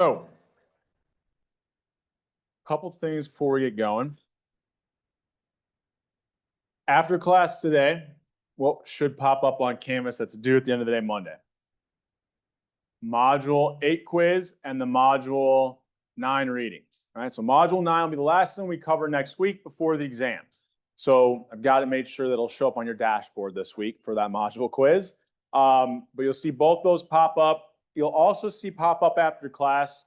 So, a couple things before we get going. After class today, what should pop up on Canvas that's due at the end of the day Monday? Module 8 quiz and the Module 9 reading. All right, so Module 9 will be the last thing we cover next week before the exam. So I've got to make sure that it'll show up on your dashboard this week for that module quiz. But you'll see both those pop up. You'll also see pop up after class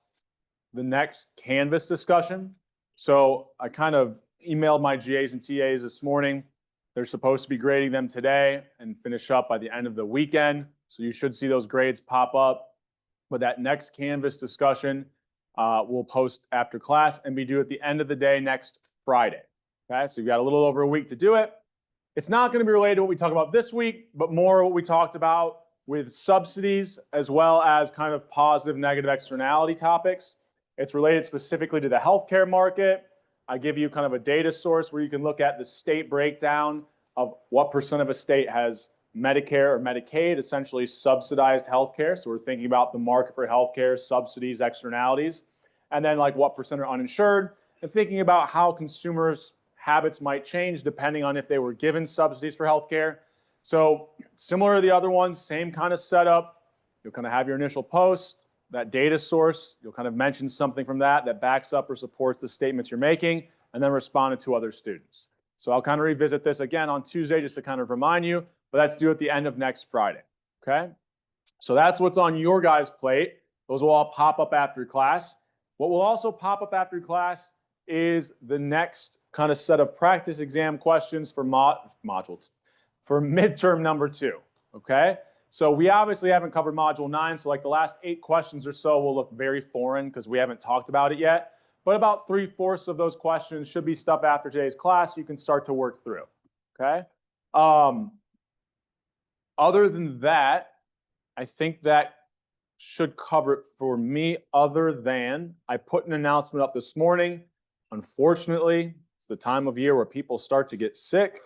the next Canvas discussion. So I kind of emailed my GAs and TAs this morning. They're supposed to be grading them today and finish up by the end of the weekend. So you should see those grades pop up. But that next Canvas discussion we'll post after class and be due at the end of the day next Friday. Okay, so you've got a little over a week to do it. It's not going to be related to what we talk about this week, but more what we talked about with subsidies as well as kind of positive, negative externality topics. It's related specifically to the healthcare market. I give you kind of a data source where you can look at the state breakdown of what % of a state has Medicare or Medicaid, essentially subsidized healthcare. So we're thinking about the market for healthcare, subsidies, externalities, and then like what % are uninsured, and thinking about how consumers' habits might change depending on if they were given subsidies for healthcare. So similar to the other ones, same kind of setup. You'll kind of have your initial post, that data source. You'll kind of mention something from that backs up or supports the statements you're making, and then respond to other students. So I'll kind of revisit this again on Tuesday just to kind of remind you, but that's due at the end of next Friday, okay? So that's what's on your guys' plate. Those will all pop up after class. What will also pop up after class is the next kind of set of practice exam questions for modules for midterm number 2, okay? So we obviously haven't covered module 9, so like the last 8 questions or so will look very foreign because we haven't talked about it yet. But about 3/4 of those questions should be stuff after today's class you can start to work through, okay? Other than that, I think that should cover it for me, other than I put an announcement up this morning. Unfortunately, it's the time of year where people start to get sick.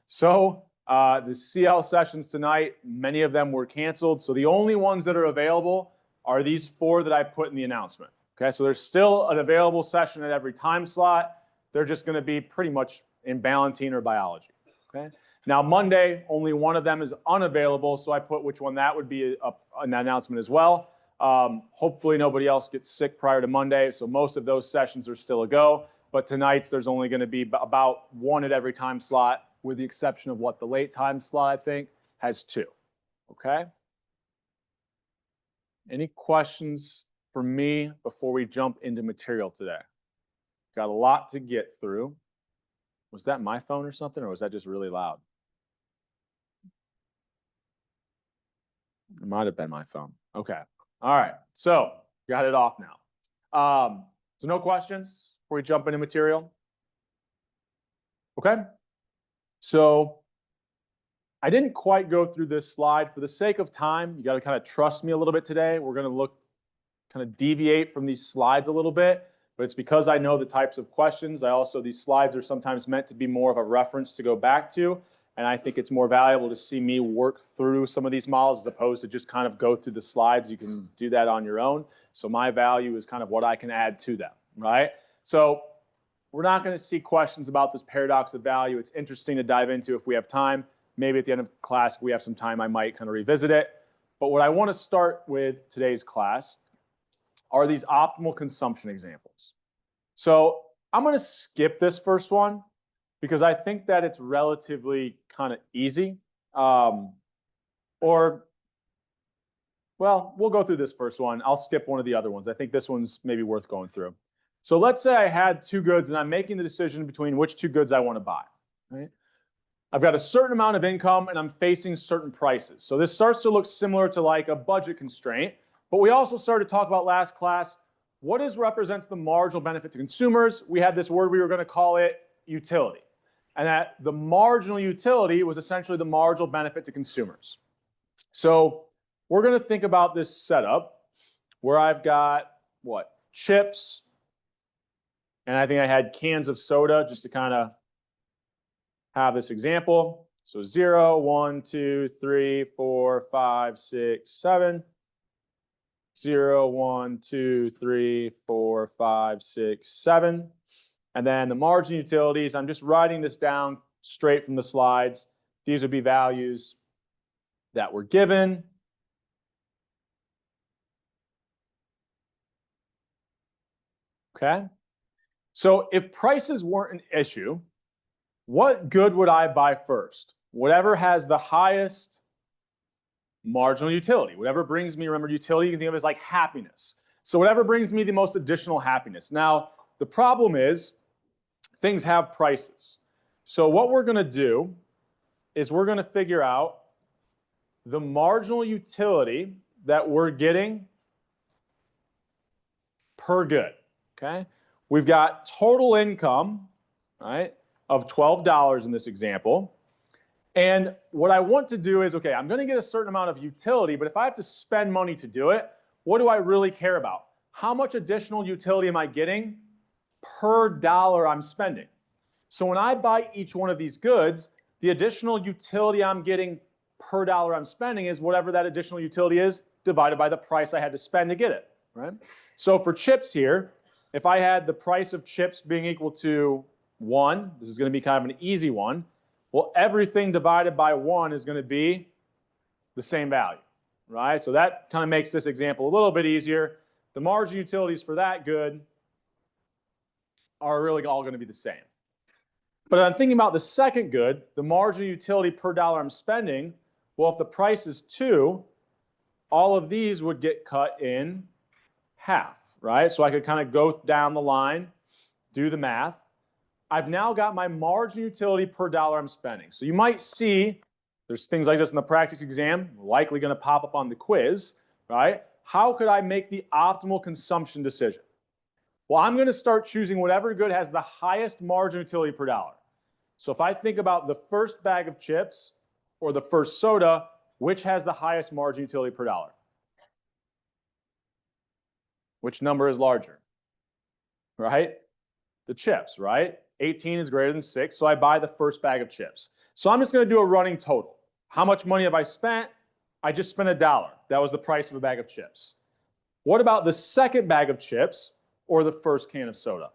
So the CL sessions tonight, many of them were canceled. So the only ones that are available are these 4 that I put in the announcement. Okay, so there's still an available session at every time slot. They're just going to be pretty much in Ballantine or biology. Okay. Now Monday, only one of them is unavailable, so I put which one that would be an announcement as well. Hopefully nobody else gets sick prior to Monday, so most of those sessions are still a go. But tonight's there's only going to be about 1 at every time slot, with the exception of what the late time slot I think has 2. Okay. Any questions for me before we jump into material today? Got a lot to get through. Was that my phone or something, or was that just really loud? It might have been my phone. Okay. All right. So got it off now. So no questions before we jump into material? Okay. So I didn't quite go through this slide. For the sake of time, you got to kind of trust me a little bit today. We're going to kind of deviate from these slides a little bit, but it's because I know the types of questions. These slides are sometimes meant to be more of a reference to go back to. And I think it's more valuable to see me work through some of these models as opposed to just kind of go through the slides. You can do that on your own. So my value is kind of what I can add to them, right? So we're not going to see questions about this paradox of value. It's interesting to dive into if we have time. Maybe at the end of class, if we have some time, I might kind of revisit it. But what I want to start with today's class are these optimal consumption examples. So I'm going to skip this first one because I think that it's relatively kind of easy. Well, we'll go through this first one. I'll skip one of the other ones. I think this one's maybe worth going through. So let's say I had 2 goods and I'm making the decision between which 2 goods I want to buy. Right? I've got a certain amount of income and I'm facing certain prices. So this starts to look similar to like a budget constraint. But we also started to talk about last class, what represents the marginal benefit to consumers? We had this word, we were going to call it utility. And that the marginal utility was essentially the marginal benefit to consumers. So we're going to think about this setup where I've got what? Chips. And I think I had cans of soda just to kind of have this example. So 0, 1, 2, 3, 4, 5, 6, 7. 0, 1, 2, 3, 4, 5, 6, 7. And then the margin utilities, I'm just writing this down straight from the slides. These would be values that were given. Okay. So if prices weren't an issue, what good would I buy first? Whatever has the highest marginal utility, whatever brings me, remember, utility you can think of as like happiness. So whatever brings me the most additional happiness. Now, the problem is things have prices. So what we're going to do is we're going to figure out the marginal utility that we're getting per good. Okay. We've got total income, right, of $12 in this example. And what I want to do is, okay, I'm going to get a certain amount of utility, but if I have to spend money to do it, what do I really care about? How much additional utility am I getting per dollar I'm spending? So when I buy each one of these goods, the additional utility I'm getting per dollar I'm spending is whatever that additional utility is divided by the price I had to spend to get it, right? So for chips here, if I had the price of chips being equal to 1, this is going to be kind of an easy one. Well, everything divided by 1 is going to be the same value, right? So that kind of makes this example a little bit easier. The margin utilities for that good are really all going to be the same. But I'm thinking about the second good, the margin utility per dollar I'm spending. Well, if the price is 2, all of these would get cut in half, right? So I could kind of go down the line, do the math. I've now got my margin utility per dollar I'm spending. So you might see there's things like this in the practice exam, likely going to pop up on the quiz, right? How could I make the optimal consumption decision? Well, I'm going to start choosing whatever good has the highest margin utility per dollar. So if I think about the first bag of chips or the first soda, which has the highest margin utility per dollar? Which number is larger? Right? The chips, right? 18 is greater than 6, so I buy the first bag of chips. So I'm just going to do a running total. How much money have I spent? I just spent $1. That was the price of a bag of chips. What about the second bag of chips or the first can of soda?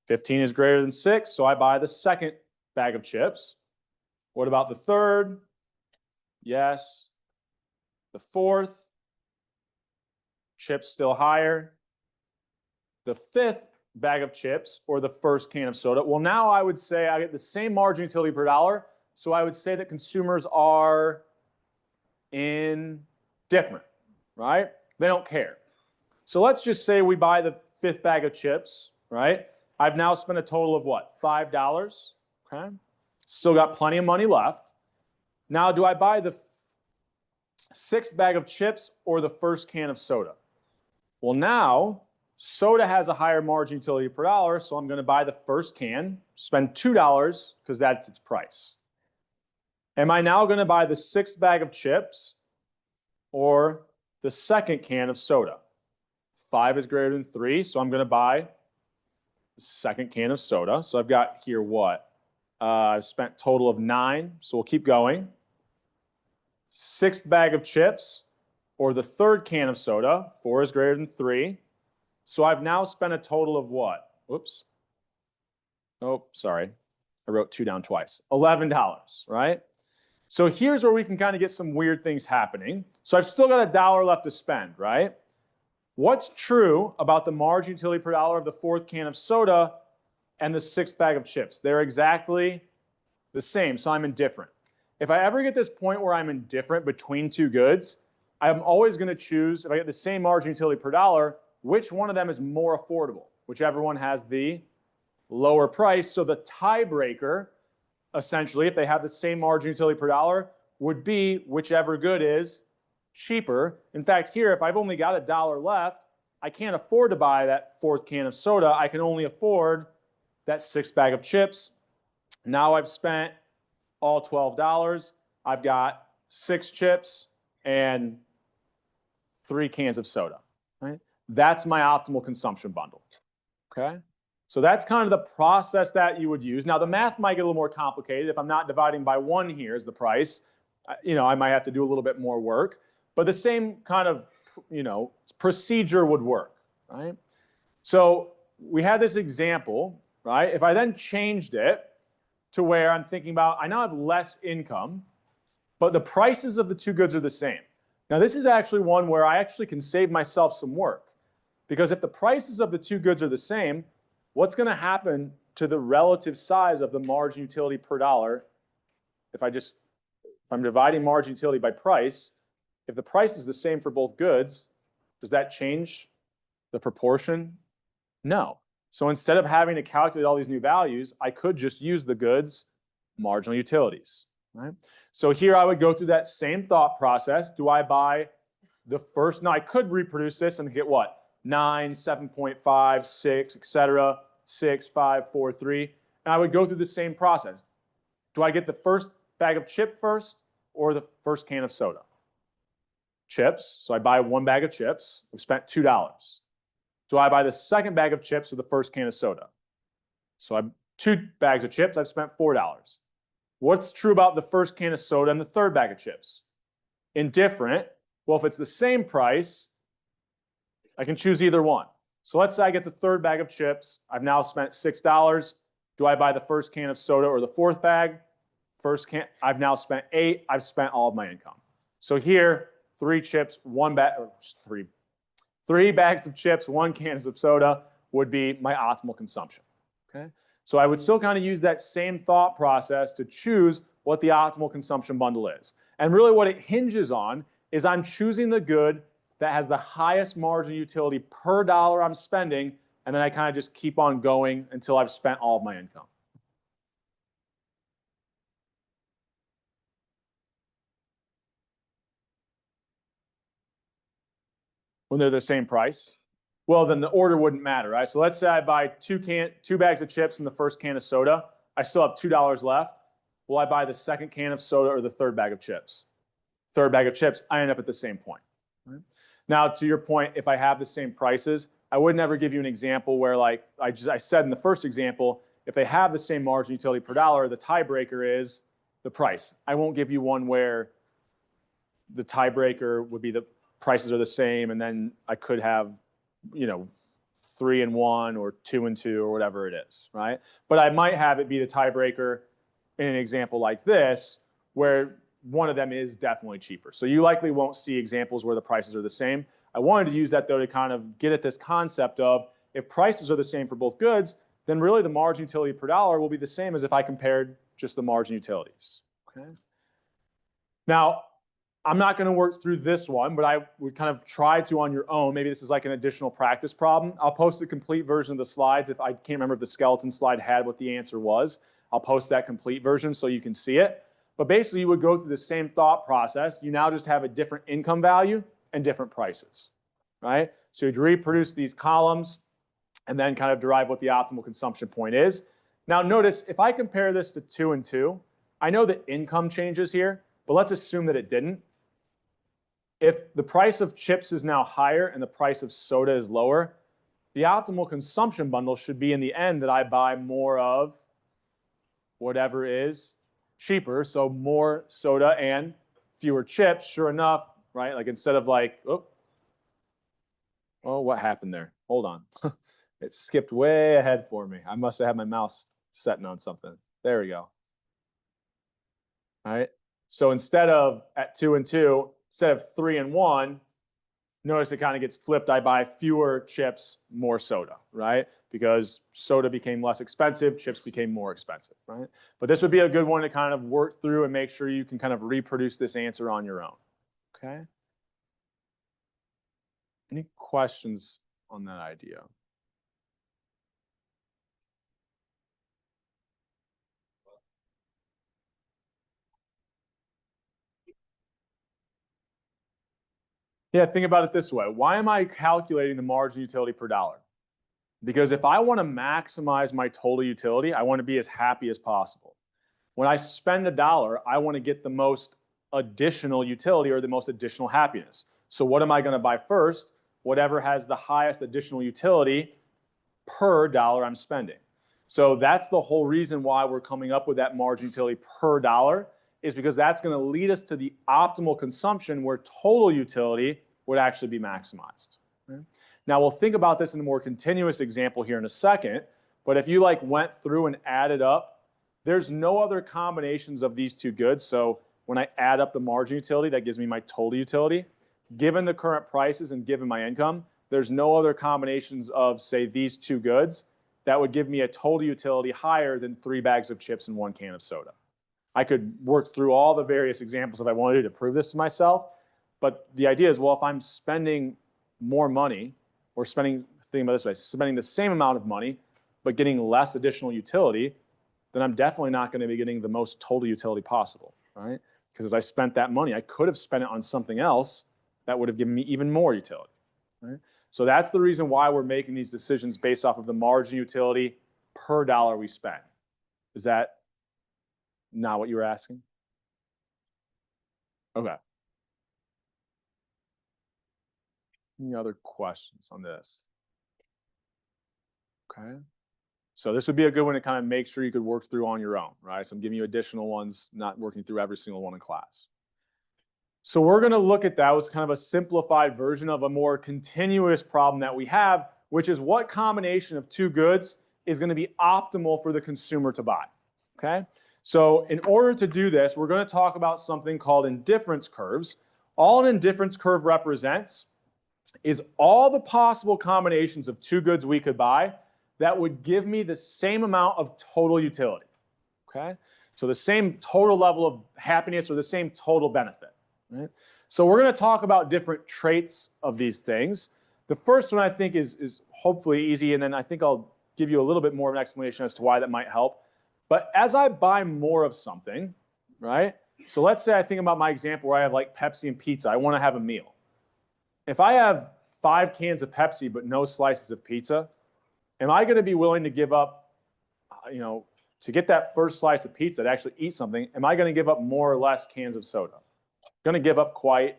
15 is greater than 6, so I buy the second bag of chips. What about the third? Yes. The fourth? Chips still higher. The fifth bag of chips or the first can of soda. Well, now I would say I get the same margin utility per dollar. So I would say that consumers are indifferent, right? They don't care. So let's just say we buy the fifth bag of chips, right? I've now spent a total of what? $5, okay? Still got plenty of money left. Now, do I buy the sixth bag of chips or the first can of soda? Well, now soda has a higher margin utility per dollar, so I'm going to buy the first can, spend $2 because that's its price. Am I now going to buy the sixth bag of chips or the second can of soda? 5 is greater than 3, so I'm going to buy the second can of soda. So I've got here what? I've spent a total of 9, so we'll keep going. Sixth bag of chips or the third can of soda, 4 is greater than 3. So I've now spent a total of what? Whoops. Oh, sorry. I wrote 2 down twice. $11, right? So here's where we can kind of get some weird things happening. So I've still got $1 left to spend, right? What's true about the margin utility per dollar of the fourth can of soda and the sixth bag of chips? They're exactly the same, so I'm indifferent. If I ever get this point where I'm indifferent between two goods, I'm always going to choose, if I get the same margin utility per dollar, which one of them is more affordable, whichever one has the lower price. So the tiebreaker, essentially, if they have the same margin utility per dollar, would be whichever good is cheaper. In fact, here, if I've only got $1 left, I can't afford to buy that fourth can of soda. I can only afford that sixth bag of chips. Now I've spent all $12. I've got 6 chips and 3 cans of soda, right? That's my optimal consumption bundle, okay? So that's kind of the process that you would use. Now, the math might get a little more complicated. If I'm not dividing by 1 here as the price, I might have to do a little bit more work. But the same kind of procedure would work, right? So we had this example, right? If I then changed it to where I'm thinking about, I now have less income, but the prices of the two goods are the same. Now, this is actually one where I actually can save myself some work, because if the prices of the two goods are the same, what's going to happen to the relative size of the margin utility per dollar? If I'm dividing margin utility by price, if the price is the same for both goods, does that change the proportion? No. So instead of having to calculate all these new values, I could just use the goods marginal utilities, right? So here I would go through that same thought process. Do I buy the first? Now I could reproduce this and get what? 9, 7.5, 6, etc. 6, 5, 4, 3. And I would go through the same process. Do I get the first bag of chip first or the first can of soda? Chips. So I buy one bag of chips. I've spent $2. Do I buy the second bag of chips or the first can of soda? So I 2 bags of chips. I've spent $4. What's true about the first can of soda and the third bag of chips? Indifferent. Well, if it's the same price, I can choose either one. So let's say I get the third bag of chips. I've now spent $6. Do I buy the first can of soda or the fourth bag? First can. I've now spent $8. I've spent all of my income. So here, 3 chips, 1 bag, or 3 bags of chips, 1 can of soda would be my optimal consumption. Okay. So I would still kind of use that same thought process to choose what the optimal consumption bundle is. And really what it hinges on is I'm choosing the good that has the highest margin utility per dollar I'm spending, and then I kind of just keep on going until I've spent all of my income. When they're the same price? Well, then the order wouldn't matter, right? So let's say I buy 2 bags of chips and the first can of soda. I still have $2 left. Will I buy the second can of soda or the third bag of chips? Third bag of chips, I end up at the same point. Right? Now, to your point, if I have the same prices, I would never give you an example where, like I said in the first example, if they have the same margin utility per dollar, the tiebreaker is the price. I won't give you one where the tiebreaker would be the prices are the same, and then I could have, 3 and 1 or 2 and 2 or whatever it is, right? But I might have it be the tiebreaker in an example like this, where one of them is definitely cheaper. So you likely won't see examples where the prices are the same. I wanted to use that, though, to kind of get at this concept of if prices are the same for both goods, then really the margin utility per dollar will be the same as if I compared just the margin utilities. Okay. Now, I'm not going to work through this one, but I would kind of try to on your own. Maybe this is like an additional practice problem. I'll post the complete version of the slides. If I can't remember if the skeleton slide had what the answer was, I'll post that complete version so you can see it. But basically, you would go through the same thought process. You now just have a different income value and different prices, right? So you'd reproduce these columns and then kind of derive what the optimal consumption point is. Now notice, if I compare this to 2 and 2, I know that income changes here, but let's assume that it didn't. If the price of chips is now higher and the price of soda is lower, the optimal consumption bundle should be in the end that I buy more of whatever is cheaper, so more soda and fewer chips. Sure enough, right? Like instead of like, oh, what happened there? Hold on. It skipped way ahead for me. I must have had my mouse setting on something. There we go. All right. So instead of at 2 and 2, instead of 3 and 1, notice it kind of gets flipped. I buy fewer chips, more soda, right? Because soda became less expensive, chips became more expensive, right? But this would be a good one to kind of work through and make sure you can kind of reproduce this answer on your own, okay? Any questions on that idea? Yeah, think about it this way. Why am I calculating the margin utility per dollar? Because if I want to maximize my total utility, I want to be as happy as possible. When I spend $1, I want to get the most additional utility or the most additional happiness. So what am I going to buy first? Whatever has the highest additional utility per dollar I'm spending. So that's the whole reason why we're coming up with that margin utility per dollar, is because that's going to lead us to the optimal consumption where total utility would actually be maximized. Right? Now we'll think about this in a more continuous example here in a second, but if you like went through and added up, there's no other combinations of these two goods. So when I add up the margin utility, that gives me my total utility. Given the current prices and given my income, there's no other combinations of, say, these two goods that would give me a total utility higher than 3 bags of chips and 1 can of soda. I could work through all the various examples if I wanted to prove this to myself, but the idea is, well, if I'm spending more money, or think about it this way, spending the same amount of money, but getting less additional utility, then I'm definitely not going to be getting the most total utility possible, right? Because as I spent that money, I could have spent it on something else that would have given me even more utility, right? So that's the reason why we're making these decisions based off of the margin utility per dollar we spend. Is that not what you were asking? Okay. Any other questions on this? Okay. So this would be a good one to kind of make sure you could work through on your own, right? So I'm giving you additional ones, not working through every single one in class. So we're going to look at that as kind of a simplified version of a more continuous problem that we have, which is what combination of two goods is going to be optimal for the consumer to buy, okay? So in order to do this, we're going to talk about something called indifference curves. All an indifference curve represents is all the possible combinations of two goods we could buy that would give me the same amount of total utility, okay? So the same total level of happiness or the same total benefit, right? So we're going to talk about different traits of these things. The first one I think is hopefully easy, and then I think I'll give you a little bit more of an explanation as to why that might help. But as I buy more of something, right? So let's say I think about my example where I have like Pepsi and pizza. I want to have a meal. If I have 5 cans of Pepsi but no slices of pizza, am I going to be willing to give up, to get that first slice of pizza, to actually eat something, am I going to give up more or less cans of soda? I'm going to give up quite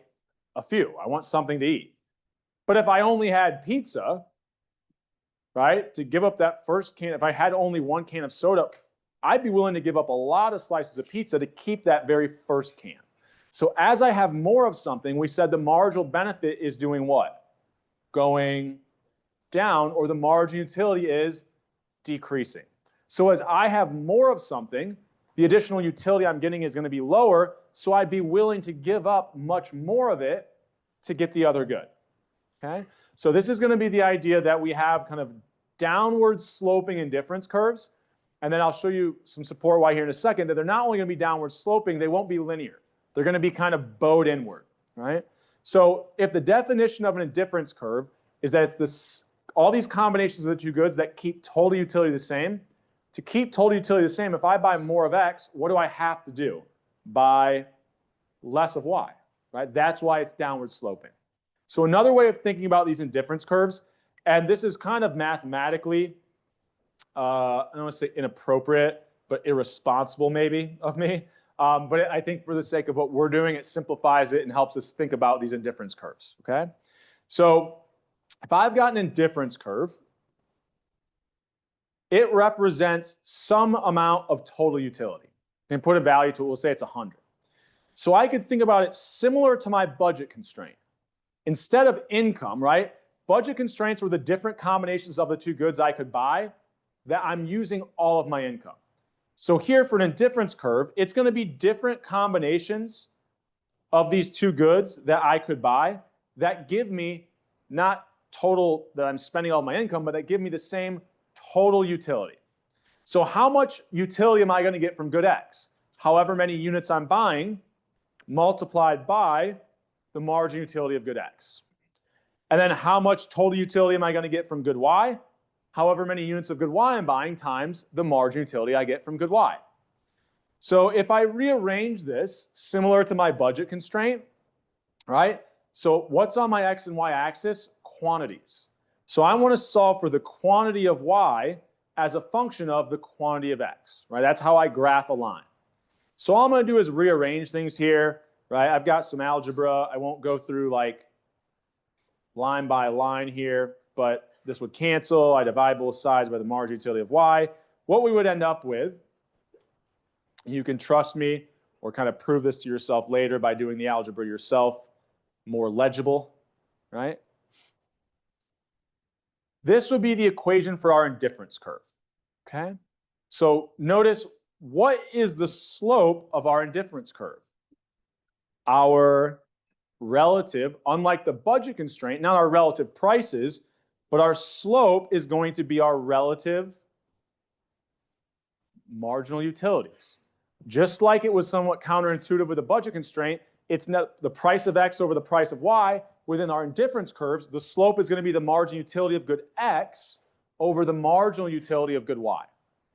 a few. I want something to eat. But if I only had pizza, right, to give up that first can, if I had only 1 can of soda, I'd be willing to give up a lot of slices of pizza to keep that very first can. So as I have more of something, we said the marginal benefit is doing what? Going down, or the margin utility is decreasing. So as I have more of something, the additional utility I'm getting is going to be lower, so I'd be willing to give up much more of it to get the other good. Okay? So this is going to be the idea that we have kind of downward sloping indifference curves, and then I'll show you some support why here in a second, that they're not only going to be downward sloping, they won't be linear. They're going to be kind of bowed inward, right? So if the definition of an indifference curve is that it's this, all these combinations of the two goods that keep total utility the same, to keep total utility the same, if I buy more of X, what do I have to do? Buy less of Y, right? That's why it's downward sloping. So another way of thinking about these indifference curves, and this is kind of mathematically, I don't want to say inappropriate, but irresponsible maybe of me. But I think for the sake of what we're doing, it simplifies it and helps us think about these indifference curves, okay? So if I've got an indifference curve, it represents some amount of total utility. And put a value to it, we'll say it's 100. So I could think about it similar to my budget constraint. Instead of income, right? Budget constraints were the different combinations of the two goods I could buy that I'm using all of my income. So here for an indifference curve, it's going to be different combinations of these two goods that I could buy that give me not total that I'm spending all my income, but that give me the same total utility. So how much utility am I going to get from good X? However many units I'm buying multiplied by the margin utility of good X. And then how much total utility am I going to get from good Y? However many units of good Y I'm buying times the margin utility I get from good Y. So if I rearrange this similar to my budget constraint, right? So what's on my X and Y axis? Quantities. So I want to solve for the quantity of Y as a function of the quantity of X, right? That's how I graph a line. So all I'm going to do is rearrange things here, right? I've got some algebra. I won't go through like line by line here, but this would cancel. I divide both sides by the margin utility of Y. What we would end up with, you can trust me or kind of prove this to yourself later by doing the algebra yourself, more legible, right? This would be the equation for our indifference curve, okay? So notice, what is the slope of our indifference curve? Our relative, unlike the budget constraint, not our relative prices, but our slope is going to be our relative marginal utilities. Just like it was somewhat counterintuitive with the budget constraint, it's not the price of X over the price of Y. Within our indifference curves, the slope is going to be the marginal utility of good X over the marginal utility of good Y,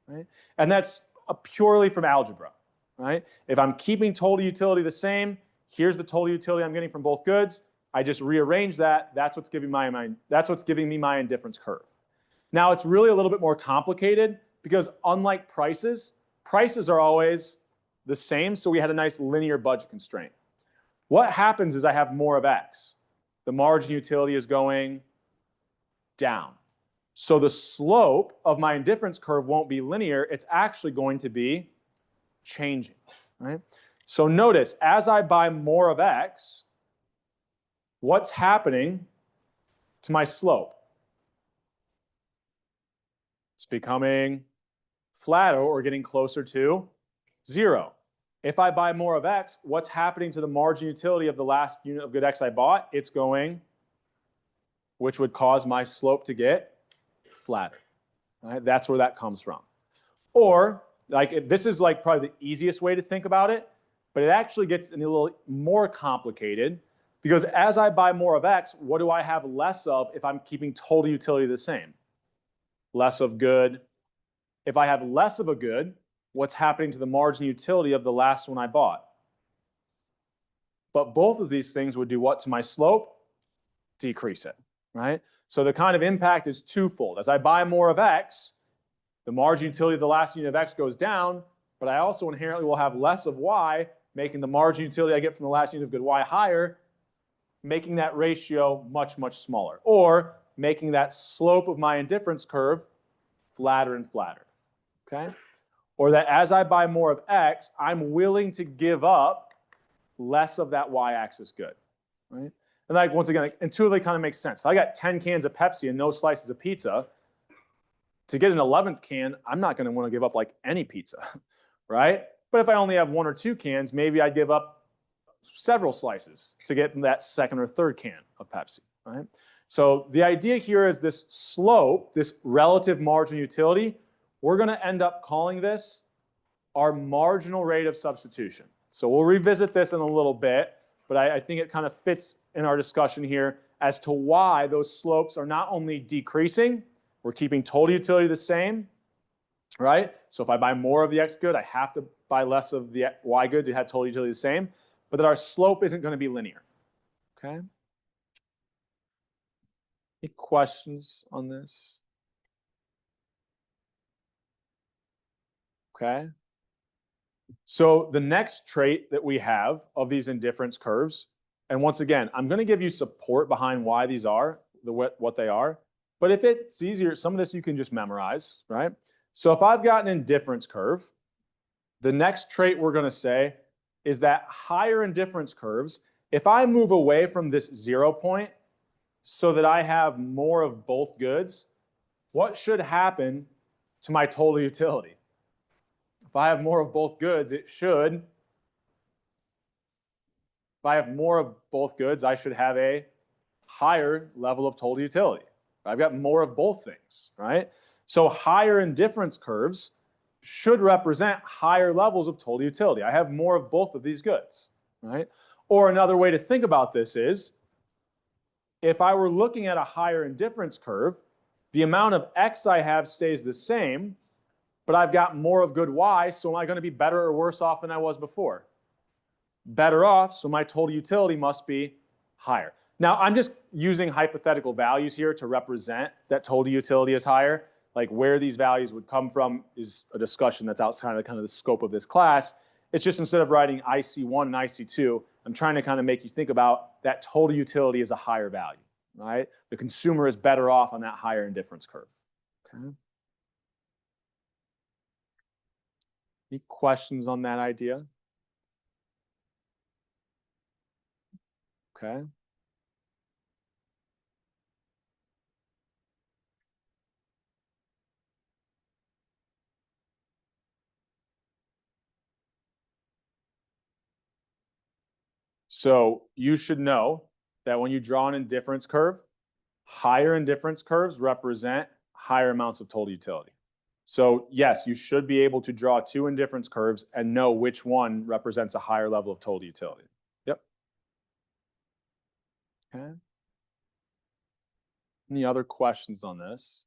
right? And that's purely from algebra, right? If I'm keeping total utility the same, here's the total utility I'm getting from both goods. I just rearrange that. That's what's giving me my indifference curve. Now it's really a little bit more complicated because unlike prices, prices are always the same. So we had a nice linear budget constraint. What happens is I have more of X. The margin utility is going down. So the slope of my indifference curve won't be linear. It's actually going to be changing, right? So notice, as I buy more of X, what's happening to my slope? It's becoming flatter or getting closer to 0. If I buy more of X, what's happening to the margin utility of the last unit of good X I bought? It's going, which would cause my slope to get flatter. Right? That's where that comes from. Or, like, this is like probably the easiest way to think about it, but it actually gets a little more complicated because as I buy more of X, what do I have less of if I'm keeping total utility the same? Less of good. If I have less of a good, what's happening to the margin utility of the last one I bought? But both of these things would do what to my slope? Decrease it, right? So the kind of impact is twofold. As I buy more of X, the margin utility of the last unit of X goes down, but I also inherently will have less of Y, making the margin utility I get from the last unit of good Y higher, making that ratio much, much smaller, or making that slope of my indifference curve flatter and flatter, okay? Or that as I buy more of X, I'm willing to give up less of that Y-axis good, right? And like, once again, intuitively kind of makes sense. So I got 10 cans of Pepsi and no slices of pizza. To get an 11th can, I'm not going to want to give up like any pizza, right? But if I only have 1 or 2 cans, maybe I'd give up several slices to get that second or third can of Pepsi, right? So the idea here is this slope, this relative marginal utility, we're going to end up calling this our marginal rate of substitution. So we'll revisit this in a little bit, but I think it kind of fits in our discussion here as to why those slopes are not only decreasing, we're keeping total utility the same, right? So if I buy more of the X good, I have to buy less of the Y good to have total utility the same, but that our slope isn't going to be linear, okay? Any questions on this? Okay. So the next trait that we have of these indifference curves, and once again, I'm going to give you support behind why these are, what they are, but if it's easier, some of this you can just memorize, right? So if I've got an indifference curve, the next trait we're going to say is that higher indifference curves, if I move away from this 0 point so that I have more of both goods, what should happen to my total utility? If I have more of both goods, if I have more of both goods, I should have a higher level of total utility. I've got more of both things, right? So higher indifference curves should represent higher levels of total utility. I have more of both of these goods, right? Or another way to think about this is, if I were looking at a higher indifference curve, the amount of X I have stays the same, but I've got more of good Y, so am I going to be better or worse off than I was before? Better off, so my total utility must be higher. Now, I'm just using hypothetical values here to represent that total utility is higher. Like, where these values would come from is a discussion that's outside of kind of the scope of this class. It's just, instead of writing IC1 and IC2, I'm trying to kind of make you think about that total utility as a higher value, right? The consumer is better off on that higher indifference curve. Okay. Any questions on that idea? Okay. So you should know that when you draw an indifference curve, higher indifference curves represent higher amounts of total utility. So yes, you should be able to draw two indifference curves and know which one represents a higher level of total utility. Yep. Okay. Any other questions on this?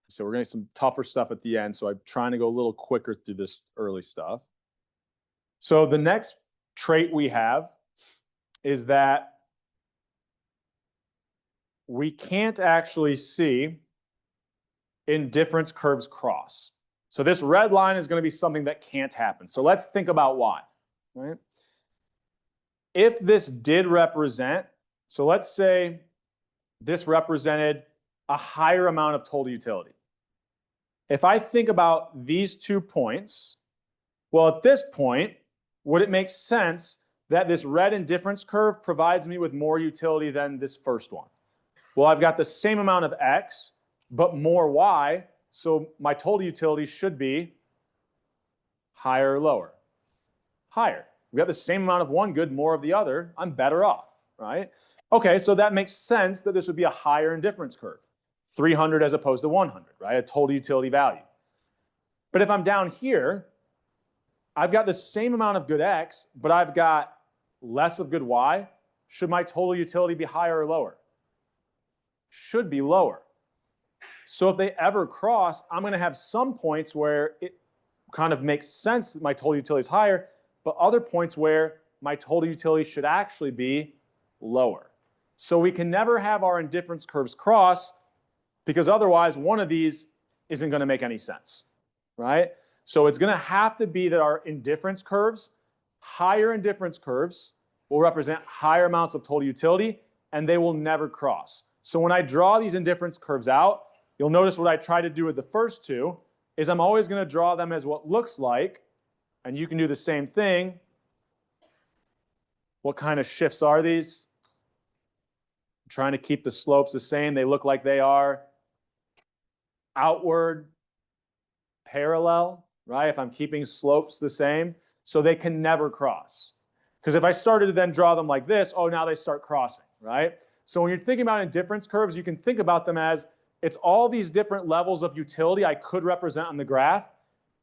So we're going to get some tougher stuff at the end. So I'm trying to go a little quicker through this early stuff. So the next trait we have is that we can't actually see indifference curves cross. So this red line is going to be something that can't happen. So let's think about why, right? If this did represent, so let's say this represented a higher amount of total utility. If I think about these 2 points, well, at this point, would it make sense that this red indifference curve provides me with more utility than this first one? Well, I've got the same amount of X, but more Y, so my total utility should be higher or lower? Higher. We have the same amount of one good, more of the other, I'm better off, right? Okay, so that makes sense that this would be a higher indifference curve. 300 as opposed to 100, right? A total utility value. But if I'm down here, I've got the same amount of good X, but I've got less of good Y. Should my total utility be higher or lower? Should be lower. So if they ever cross, I'm going to have some points where it kind of makes sense that my total utility is higher, but other points where my total utility should actually be lower. So we can never have our indifference curves cross, because otherwise one of these isn't going to make any sense, right? So it's going to have to be that our indifference curves, higher indifference curves, will represent higher amounts of total utility, and they will never cross. So when I draw these indifference curves out, you'll notice what I try to do with the first two is I'm always going to draw them as what looks like, and you can do the same thing. What kind of shifts are these? I'm trying to keep the slopes the same. They look like they are outward parallel, right? If I'm keeping slopes the same, so they can never cross. Because if I started to then draw them like this, oh, now they start crossing, right? So when you're thinking about indifference curves, you can think about them as it's all these different levels of utility I could represent on the graph,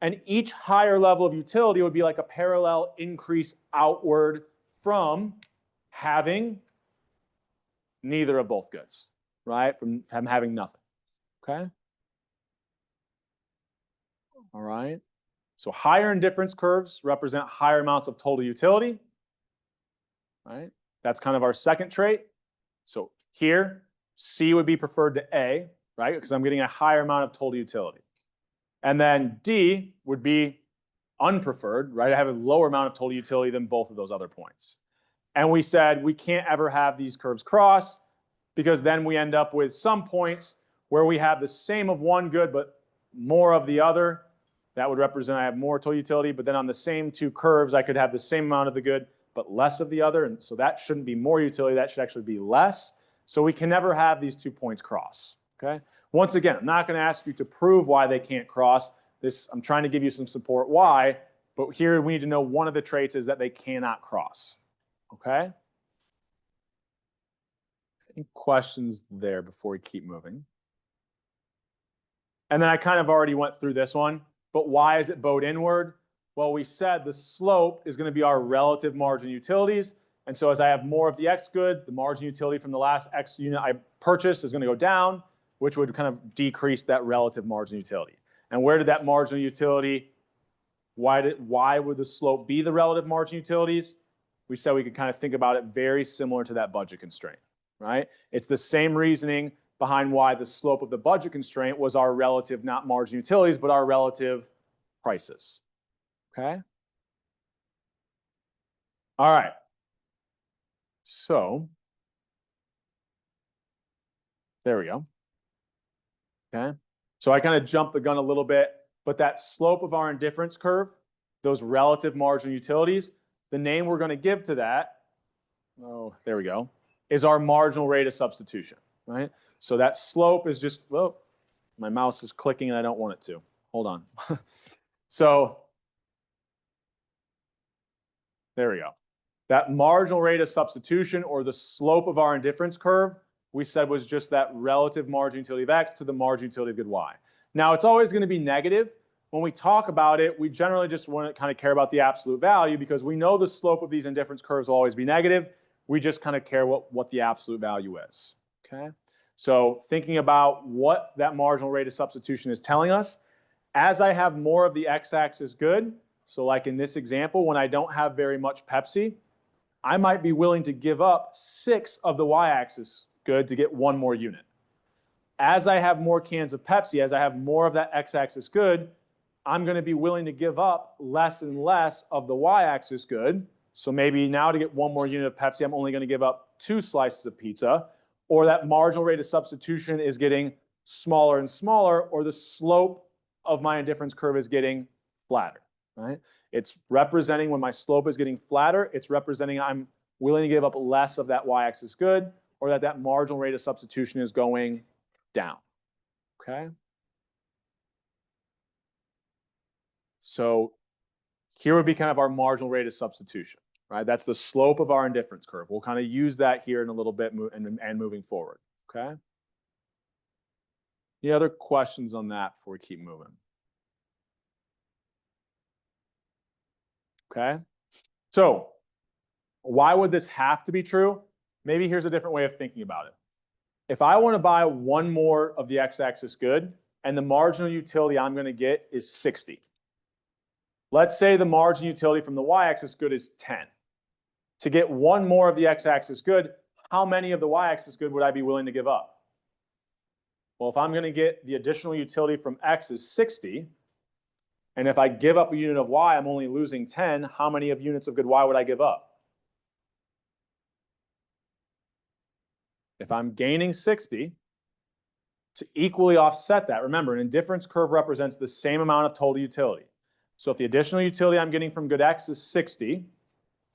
and each higher level of utility would be like a parallel increase outward from having neither of both goods, right? From having nothing, okay? All right. So higher indifference curves represent higher amounts of total utility, right? That's kind of our second trait. So here, C would be preferred to A, right? Because I'm getting a higher amount of total utility. And then D would be unpreferred, right? I have a lower amount of total utility than both of those other points. And we said we can't ever have these curves cross, because then we end up with some points where we have the same of one good but more of the other. That would represent I have more total utility, but then on the same two curves, I could have the same amount of the good but less of the other. And so that shouldn't be more utility, that should actually be less. So we can never have these 2 points cross, okay? Once again, I'm not going to ask you to prove why they can't cross. I'm trying to give you some support why, but here we need to know one of the traits is that they cannot cross, okay? Any questions there before we keep moving? And then I kind of already went through this one, but why is it bowed inward? Well, we said the slope is going to be our relative margin utilities. And so as I have more of the X good, the margin utility from the last X unit I purchased is going to go down, which would kind of decrease that relative margin utility. And where did that marginal utility, why would the slope be the relative margin utilities? We said we could kind of think about it very similar to that budget constraint, right? It's the same reasoning behind why the slope of the budget constraint was our relative, not margin utilities, but our relative prices, okay? All right. So there we go, okay? So I kind of jumped the gun a little bit, but that slope of our indifference curve, those relative margin utilities, the name we're going to give to that, oh, there we go, is our marginal rate of substitution, right? So that slope is just, well, my mouse is clicking and I don't want it to. Hold on. So there we go. That marginal rate of substitution, or the slope of our indifference curve, we said was just that relative marginal utility of x to the marginal utility of good y. Now, it's always going to be negative. When we talk about it, we generally just want to kind of care about the absolute value because we know the slope of these indifference curves will always be negative. We just kind of care what the absolute value is. Okay? So thinking about what that marginal rate of substitution is telling us, as I have more of the x-axis good, so like in this example, when I don't have very much Pepsi, I might be willing to give up 6 of the y-axis good to get 1 more unit. As I have more cans of Pepsi, as I have more of that x-axis good, I'm going to be willing to give up less and less of the y-axis good. So maybe now to get 1 more unit of Pepsi, I'm only going to give up 2 slices of pizza, or that marginal rate of substitution is getting smaller and smaller, or the slope of my indifference curve is getting flatter, right? It's representing when my slope is getting flatter, it's representing I'm willing to give up less of that y-axis good, or that marginal rate of substitution is going down, okay? So here would be kind of our marginal rate of substitution, right? That's the slope of our indifference curve. We'll kind of use that here in a little bit and moving forward, okay? Any other questions on that before we keep moving? Okay, so why would this have to be true? Maybe here's a different way of thinking about it. If I want to buy 1 more of the x-axis good and the marginal utility I'm going to get is 60. Let's say the marginal utility from the y-axis good is 10. To get 1 more of the x-axis good, how many of the y-axis good would I be willing to give up? Well, if I'm going to get the additional utility from x is 60, and if I give up a unit of y, I'm only losing 10, how many of units of good y would I give up? If I'm gaining 60, to equally offset that, remember, an indifference curve represents the same amount of total utility. So if the additional utility I'm getting from good x is 60,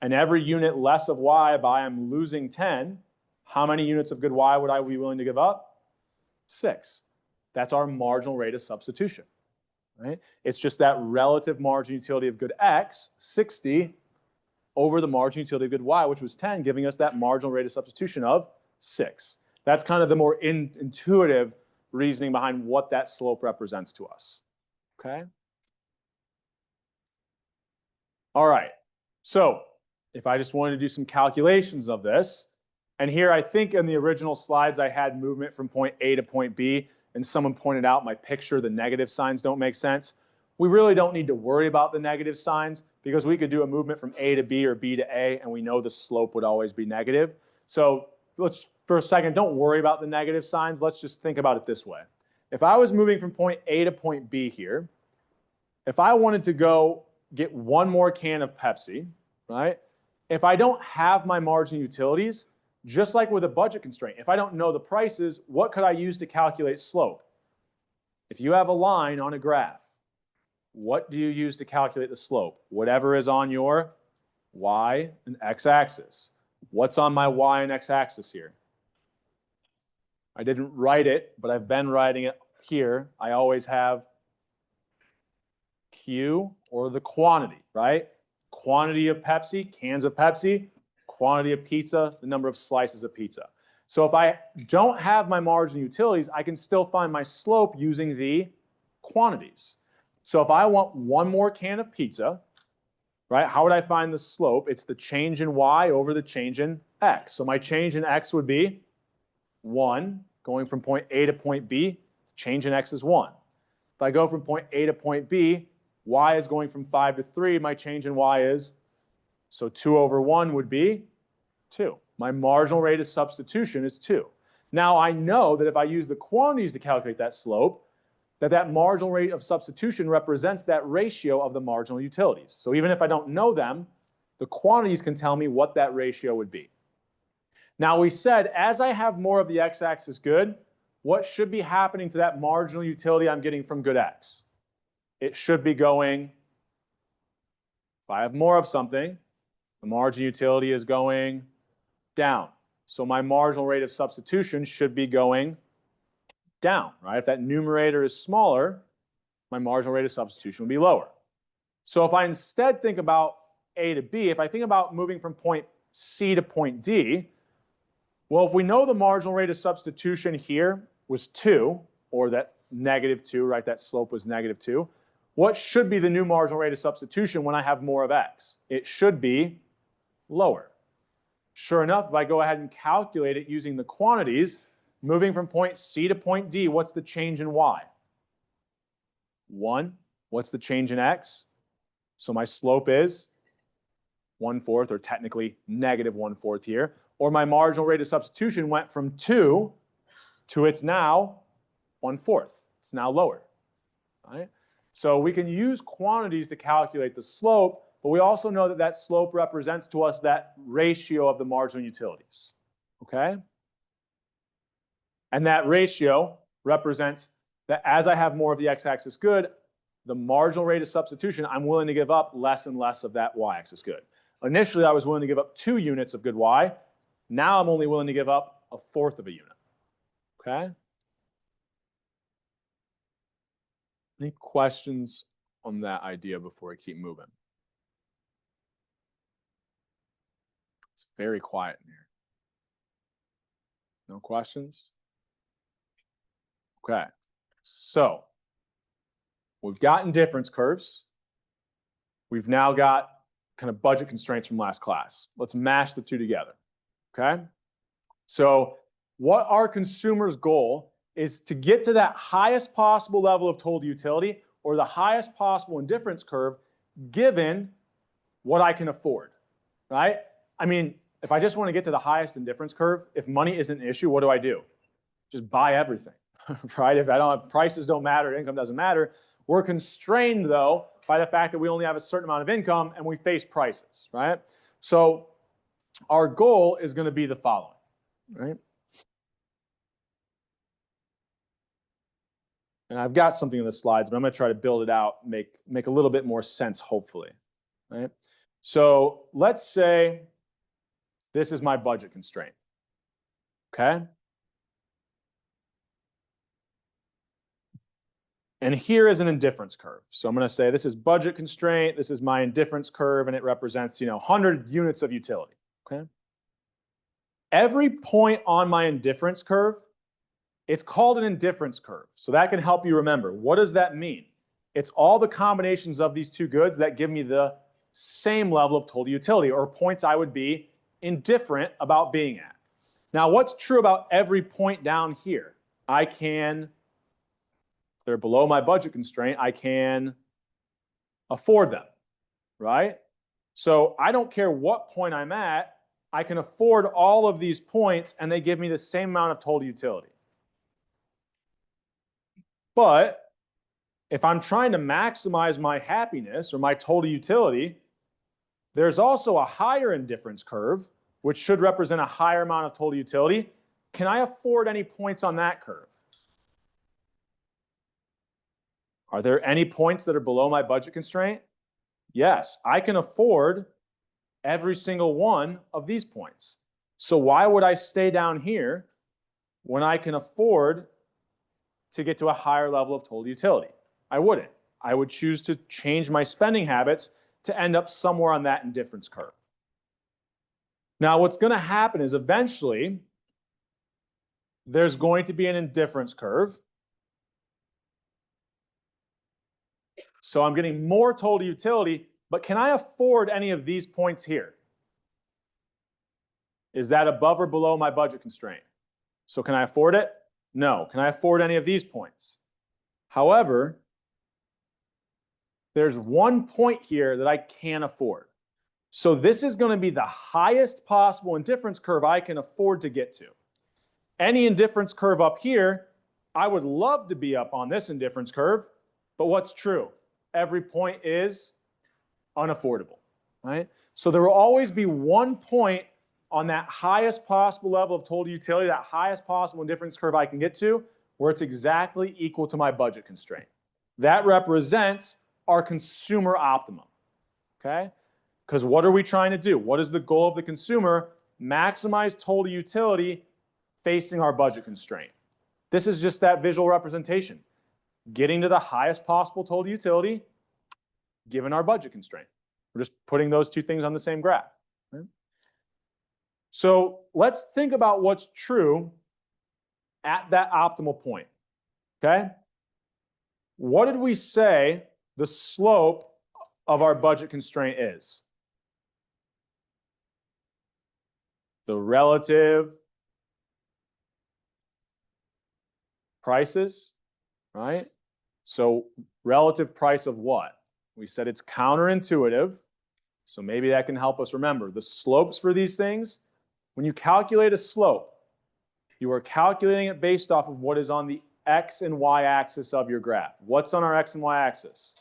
and every unit less of y I buy, I'm losing 10, how many units of good y would I be willing to give up? 6. That's our marginal rate of substitution, right? It's just that relative marginal utility of good x, 60, over the marginal utility of good y, which was 10, giving us that marginal rate of substitution of 6. That's kind of the more intuitive reasoning behind what that slope represents to us, okay? All right, so if I just wanted to do some calculations of this, and here I think in the original slides I had movement from point A to point B, and someone pointed out my picture, the negative signs don't make sense. We really don't need to worry about the negative signs because we could do a movement from A to B or B to A, and we know the slope would always be negative. So let's, for a second, don't worry about the negative signs. Let's just think about it this way. If I was moving from point A to point B here, if I wanted to go get 1 more can of Pepsi, right? If I don't have my marginal utilities, just like with a budget constraint, if I don't know the prices, what could I use to calculate slope? If you have a line on a graph, what do you use to calculate the slope? Whatever is on your y and x-axis. What's on my y and x-axis here? I didn't write it, but I've been writing it here. I always have Q, or the quantity, right? Quantity of Pepsi, cans of Pepsi, quantity of pizza, the number of slices of pizza. So if I don't have my marginal utilities, I can still find my slope using the quantities. So if I want 1 more can of pizza, right, how would I find the slope? It's the change in y over the change in x. So my change in x would be 1, going from point A to point B, change in x is 1. If I go from point A to point B, y is going from 5 to 3, my change in y is, so 2 over 1 would be 2. My marginal rate of substitution is 2. Now I know that if I use the quantities to calculate that slope, that marginal rate of substitution represents that ratio of the marginal utilities. So even if I don't know them, the quantities can tell me what that ratio would be. Now we said, as I have more of the x-axis good, what should be happening to that marginal utility I'm getting from good x? It should be going, if I have more of something, the marginal utility is going down. So my marginal rate of substitution should be going down, right? If that numerator is smaller, my marginal rate of substitution will be lower. So if I instead think about A to B, if I think about moving from point C to point D, well, if we know the marginal rate of substitution here was 2, or that -2, right? That slope was -2. What should be the new marginal rate of substitution when I have more of x? It should be lower. Sure enough, if I go ahead and calculate it using the quantities, moving from point C to point D, what's the change in y? 1. What's the change in x? So my slope is 1/4, or technically -1/4 here. Or my marginal rate of substitution went from 2 to it's now 1/4. It's now lower. Right? So we can use quantities to calculate the slope, but we also know that that slope represents to us that ratio of the marginal utilities. Okay? And that ratio represents that as I have more of the x-axis good, the marginal rate of substitution, I'm willing to give up less and less of that y-axis good. Initially, I was willing to give up 2 units of good y. Now I'm only willing to give up 1/4 of a unit. Okay? Any questions on that idea before I keep moving? It's very quiet in here. No questions? Okay. So we've gotten difference curves. We've now got kind of budget constraints from last class. Let's mash the two together. Okay? So what our consumer's goal is to get to that highest possible level of total utility, or the highest possible indifference curve, given what I can afford, right? I mean, if I just want to get to the highest indifference curve, if money isn't an issue, what do? Just buy everything, right? If prices don't matter, income doesn't matter. We're constrained, though, by the fact that we only have a certain amount of income and we face prices, right? So our goal is going to be the following, right? And I've got something in the slides, but I'm going to try to build it out, make a little bit more sense, hopefully, right? So let's say this is my budget constraint, okay? And here is an indifference curve. So I'm going to say this is budget constraint, this is my indifference curve, and it represents, 100 units of utility, okay? Every point on my indifference curve, it's called an indifference curve. So that can help you remember. What does that mean? It's all the combinations of these two goods that give me the same level of total utility, or points I would be indifferent about being at. Now, what's true about every point down here? If they're below my budget constraint, I can afford them, right? So I don't care what point I'm at, I can afford all of these points and they give me the same amount of total utility. But if I'm trying to maximize my happiness or my total utility, there's also a higher indifference curve, which should represent a higher amount of total utility. Can I afford any points on that curve? Are there any points that are below my budget constraint? Yes, I can afford every single one of these points. So why would I stay down here when I can afford to get to a higher level of total utility? I wouldn't. I would choose to change my spending habits to end up somewhere on that indifference curve. Now, what's going to happen is eventually there's going to be an indifference curve. So I'm getting more total utility, but can I afford any of these points here? Is that above or below my budget constraint? So can I afford it? No. Can I afford any of these points? However, there's one point here that I can't afford. So this is going to be the highest possible indifference curve I can afford to get to. Any indifference curve up here, I would love to be up on this indifference curve, but what's true? Every point is unaffordable, right? So there will always be one point on that highest possible level of total utility, that highest possible indifference curve I can get to, where it's exactly equal to my budget constraint. That represents our consumer optimum, okay? Because what are we trying to do? What is the goal of the consumer? Maximize total utility facing our budget constraint. This is just that visual representation. Getting to the highest possible total utility given our budget constraint. We're just putting those two things on the same graph. Right? So let's think about what's true at that optimal point. Okay? What did we say the slope of our budget constraint is? The relative prices, right? So relative price of what? We said it's counterintuitive. So maybe that can help us remember. The slopes for these things, when you calculate a slope, you are calculating it based off of what is on the X and Y axis of your graph. What's on our X and Y axis?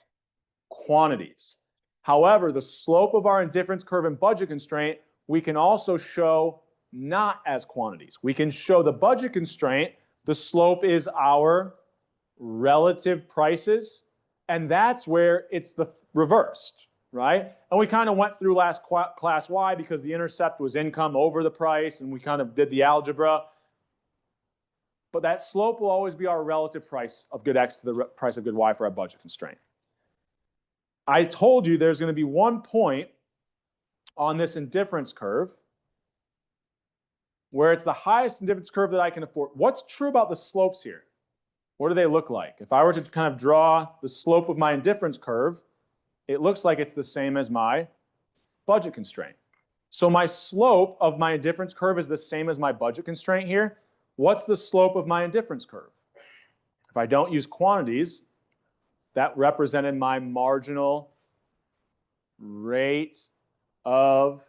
Quantities. However, the slope of our indifference curve and budget constraint, we can also show not as quantities. We can show the budget constraint, the slope is our relative prices, and that's where it's the reversed, right? And we kind of went through last class Y because the intercept was income over the price, and we kind of did the algebra. But that slope will always be our relative price of good X to the price of good Y for our budget constraint. I told you there's going to be one point on this indifference curve where it's the highest indifference curve that I can afford. What's true about the slopes here? What do they look like? If I were to kind of draw the slope of my indifference curve, it looks like it's the same as my budget constraint. So my slope of my indifference curve is the same as my budget constraint here. What's the slope of my indifference curve? If I don't use quantities, that represented my marginal rate of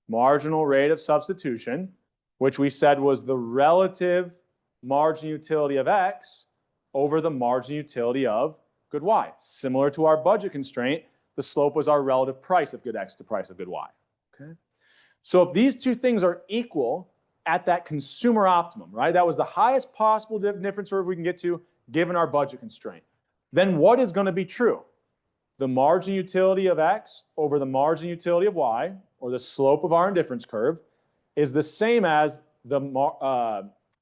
marginal rate of substitution, which we said was the relative margin utility of X over the margin utility of good Y. Similar to our budget constraint, the slope was our relative price of good X to price of good Y. Okay? So if these two things are equal at that consumer optimum, right? That was the highest possible difference curve we can get to given our budget constraint. Then what is going to be true? The margin utility of X over the margin utility of Y, or the slope of our indifference curve, is the same as the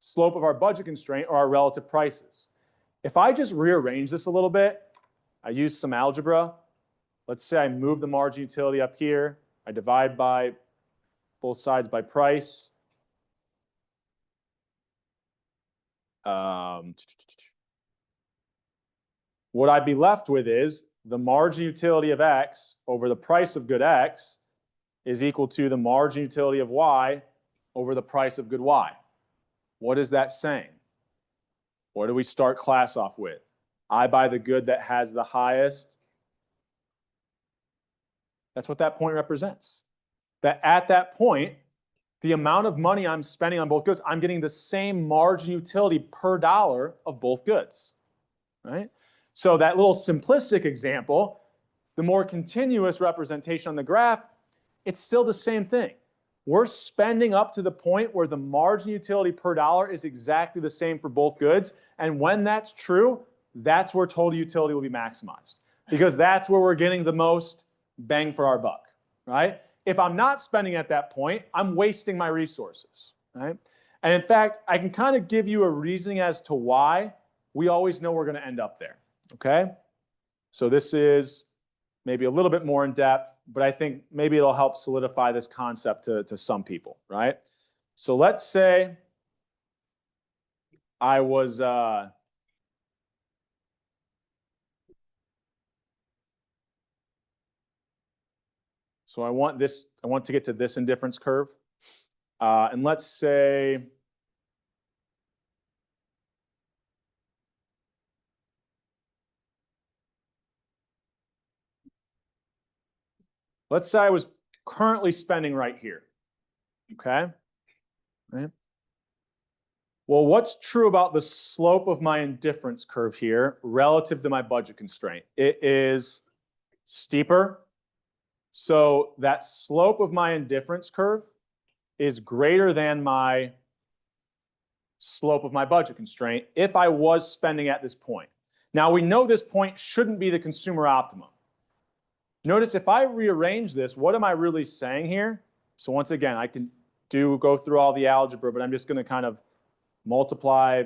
slope of our budget constraint or our relative prices. If I just rearrange this a little bit, I use some algebra. Let's say I move the margin utility up here. I divide by both sides by price. What I'd be left with is the margin utility of X over the price of good X is equal to the margin utility of Y over the price of good Y. What is that saying? What do we start class off with? I buy the good that has the highest. That's what that point represents. That at that point, the amount of money I'm spending on both goods, I'm getting the same margin utility per dollar of both goods, right? So that little simplistic example, the more continuous representation on the graph, it's still the same thing. We're spending up to the point where the margin utility per dollar is exactly the same for both goods. And when that's true, that's where total utility will be maximized, because that's where we're getting the most bang for our buck, right? If I'm not spending at that point, I'm wasting my resources, right? And in fact, I can kind of give you a reasoning as to why we always know we're going to end up there, okay? So this is maybe a little bit more in depth, but I think maybe it'll help solidify this concept to some people, right? So let's say I was so I want to get to this indifference curve. And let's say I was currently spending right here. Okay? Right? Well, what's true about the slope of my indifference curve here relative to my budget constraint? It is steeper. So that slope of my indifference curve is greater than my slope of my budget constraint if I was spending at this point. Now, we know this point shouldn't be the consumer optimum. Notice if I rearrange this, what am I really saying here? So once again, I can go through all the algebra, but I'm just going to kind of multiply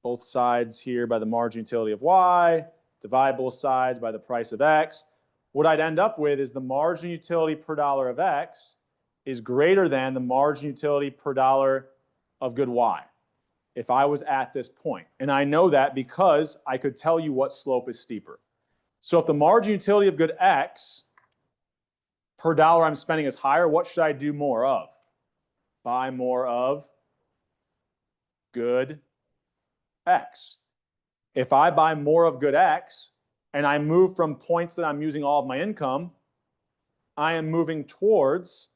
both sides here by the margin utility of Y. divide both sides by the price of X. What I'd end up with is the margin utility per dollar of X is greater than the margin utility per dollar of good Y if I was at this point. And I know that because I could tell you what slope is steeper. So if the margin utility of good X per dollar I'm spending is higher, what should I do more of? Buy more of good X. If I buy more of good X and I move from points that I'm using all of my income, I am moving towards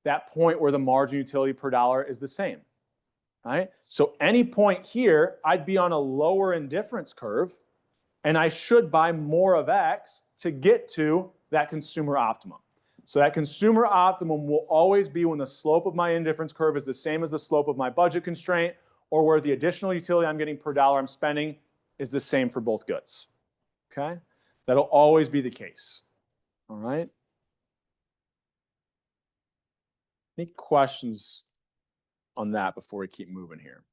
that point where the margin utility per dollar is the same. Right? So any point here, I'd be on a lower indifference curve, and I should buy more of X to get to that consumer optimum. So that consumer optimum will always be when the slope of my indifference curve is the same as the slope of my budget constraint, or where the additional utility I'm getting per dollar I'm spending is the same for both goods. Okay? That'll always be the case. All right? Any questions on that before we keep moving here?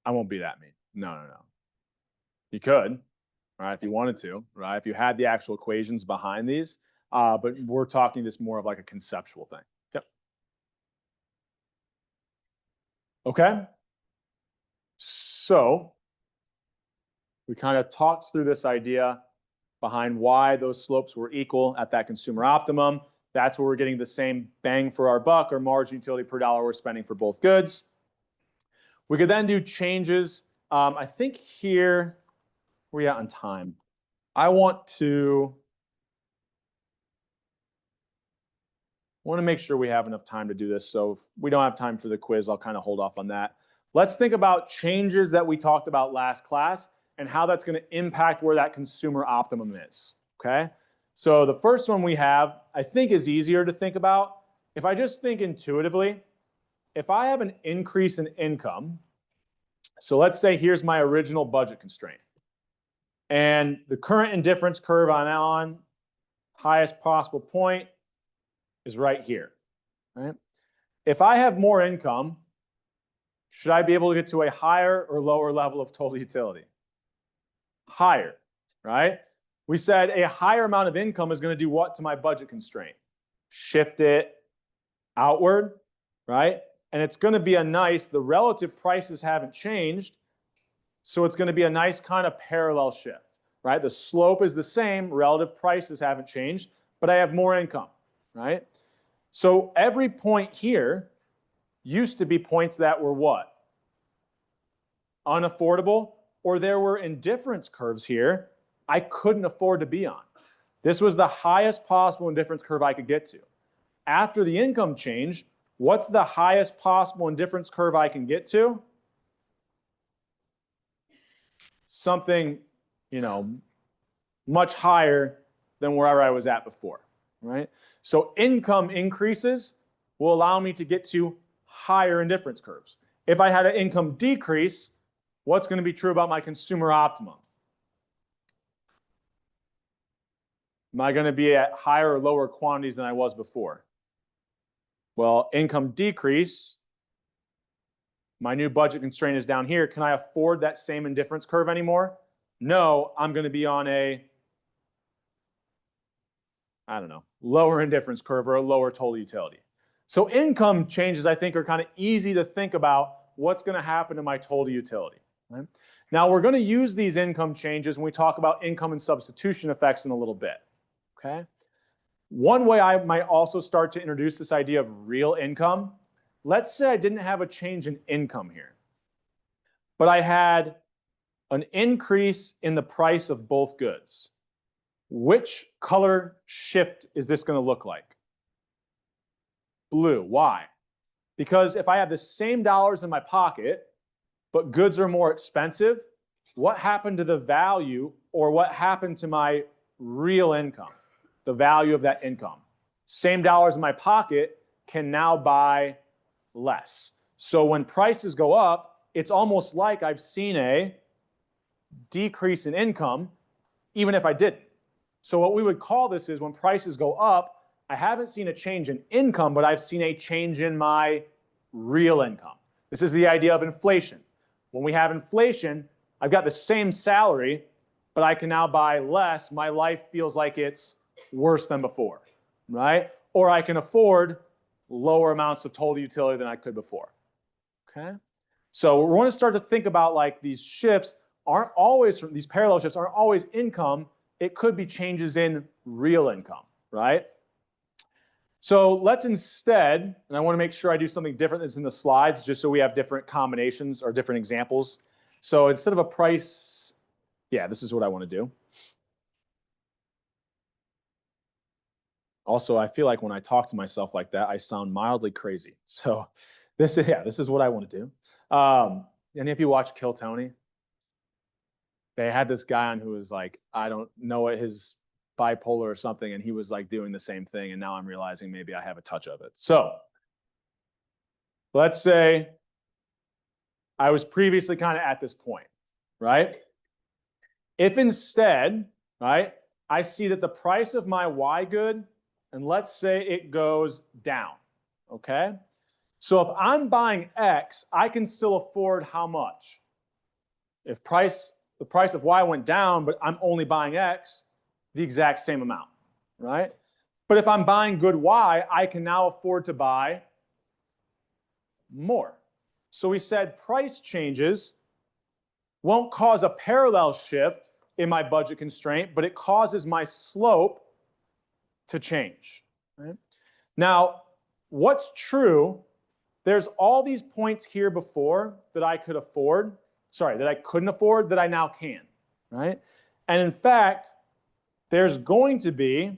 I won't be that mean. No. You could, right, if you wanted to, right, if you had the actual equations behind these, but we're talking this more of like a conceptual thing. Yep. Okay. So we kind of talked through this idea behind why those slopes were equal at that consumer optimum. That's where we're getting the same bang for our buck or margin utility per dollar we're spending for both goods. We could then do changes. I think here, where are we at on time? I want to make sure we have enough time to do this. So if we don't have time for the quiz, I'll kind of hold off on that. Let's think about changes that we talked about last class and how that's going to impact where that consumer optimum is. Okay? So the first one we have, I think, is easier to think about. If I just think intuitively, if I have an increase in income, so let's say here's my original budget constraint, and the current indifference curve I'm on, highest possible point, is right here. Right? If I have more income, should I be able to get to a higher or lower level of total utility? Higher, right? We said a higher amount of income is going to do what to my budget constraint? Shift it outward, right? And it's going to be a nice, the relative prices haven't changed, so it's going to be a nice kind of parallel shift, right? The slope is the same, relative prices haven't changed, but I have more income, right? So every point here used to be points that were what? Unaffordable, or there were indifference curves here I couldn't afford to be on. This was the highest possible indifference curve I could get to. After the income change, what's the highest possible indifference curve I can get to? Something, much higher than wherever I was at before, right? So income increases will allow me to get to higher indifference curves. If I had an income decrease, what's going to be true about my consumer optimum? Am I going to be at higher or lower quantities than I was before? Well, income decrease, my new budget constraint is down here. Can I afford that same indifference curve anymore? No, I'm going to be on a, lower indifference curve or a lower total utility. So income changes, I think, are kind of easy to think about what's going to happen to my total utility. Right? Now, we're going to use these income changes when we talk about income and substitution effects in a little bit. Okay? One way I might also start to introduce this idea of real income, let's say I didn't have a change in income here, but I had an increase in the price of both goods. Which color shift is this going to look like? Blue. Why? Because if I have the same dollars in my pocket, but goods are more expensive, what happened to the value or what happened to my real income? The value of that income. Same dollars in my pocket can now buy less. So when prices go up, it's almost like I've seen a decrease in income, even if I didn't. So what we would call this is when prices go up, I haven't seen a change in income, but I've seen a change in my real income. This is the idea of inflation. When we have inflation, I've got the same salary, but I can now buy less. My life feels like it's worse than before, right? Or I can afford lower amounts of total utility than I could before, okay? So we want to start to think about like these shifts aren't always, these parallel shifts aren't always income. It could be changes in real income, right? So let's instead, and I want to make sure I do something different that's in the slides just so we have different combinations or different examples. So instead of a price, yeah, this is what I want to do. Also, I feel like when I talk to myself like that, I sound mildly crazy. So this is what I want to do. And if you watch Kill Tony, they had this guy on who was like, I don't know what his bipolar or something, and he was like doing the same thing, and now I'm realizing maybe I have a touch of it. So let's say I was previously kind of at this point, right? If instead, right, I see that the price of my Y good, and let's say it goes down, okay? So if I'm buying X, I can still afford how much? If the price of Y went down, but I'm only buying X, the exact same amount, right? But if I'm buying good Y, I can now afford to buy more. So we said price changes won't cause a parallel shift in my budget constraint, but it causes my slope to change, right? Now, what's true, there's all these points here before that I could afford, that I couldn't afford that I now can, right? And in fact, there's going to be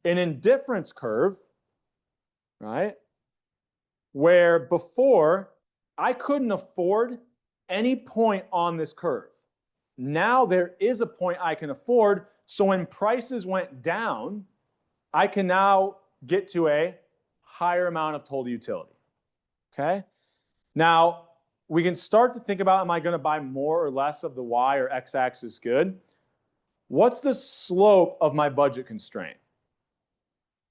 an indifference curve, right? Where before I couldn't afford any point on this curve. Now there is a point I can afford. So when prices went down, I can now get to a higher amount of total utility, okay? Now, we can start to think about, am I going to buy more or less of the Y or X axis good? What's the slope of my budget constraint?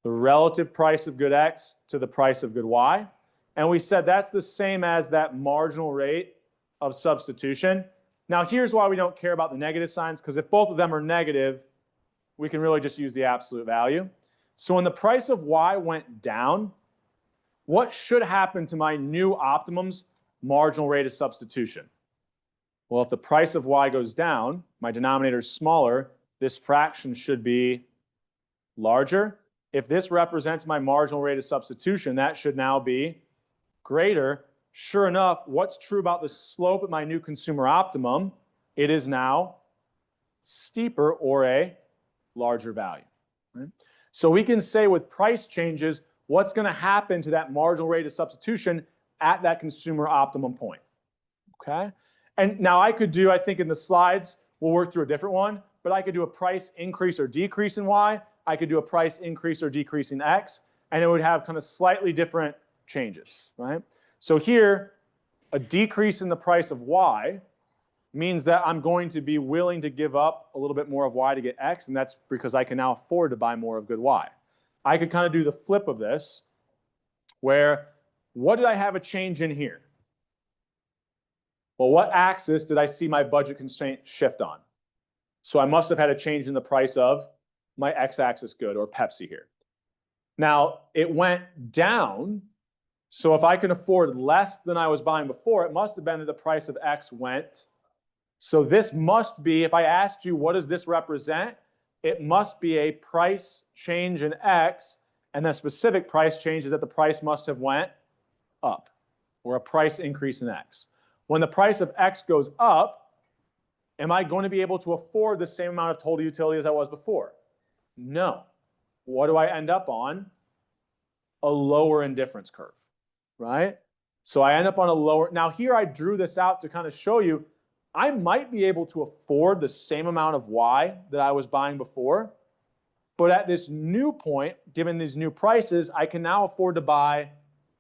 The relative price of good X to the price of good Y. And we said that's the same as that marginal rate of substitution. Now, here's why we don't care about the negative signs, because if both of them are negative, we can really just use the absolute value. So when the price of Y went down, what should happen to my new optimum's marginal rate of substitution? Well, if the price of Y goes down, my denominator is smaller, this fraction should be larger. If this represents my marginal rate of substitution, that should now be greater. Sure enough, what's true about the slope at my new consumer optimum? It is now steeper or a larger value, right? So we can say with price changes, what's going to happen to that marginal rate of substitution at that consumer optimum point, okay? And now I could do, I think in the slides, we'll work through a different one, but I could do a price increase or decrease in Y. I could do a price increase or decrease in X, and it would have kind of slightly different changes, right? So here, a decrease in the price of Y means that I'm going to be willing to give up a little bit more of Y to get X, and that's because I can now afford to buy more of good Y. I could kind of do the flip of this, where what did I have a change in here? Well, what axis did I see my budget constraint shift on? So I must have had a change in the price of my X-axis good, or Pepsi here. Now, it went down, so if I can afford less than I was buying before, it must have been that the price of X went. So this must be, if I asked you what does this represent, it must be a price change in X, and the specific price change is that the price must have went up, or a price increase in X. When the price of X goes up, am I going to be able to afford the same amount of total utility as I was before? No. What do I end up on? A lower indifference curve, right? So I end up on a lower. Now here I drew this out to kind of show you I might be able to afford the same amount of Y that I was buying before, but at this new point, given these new prices, I can now afford to buy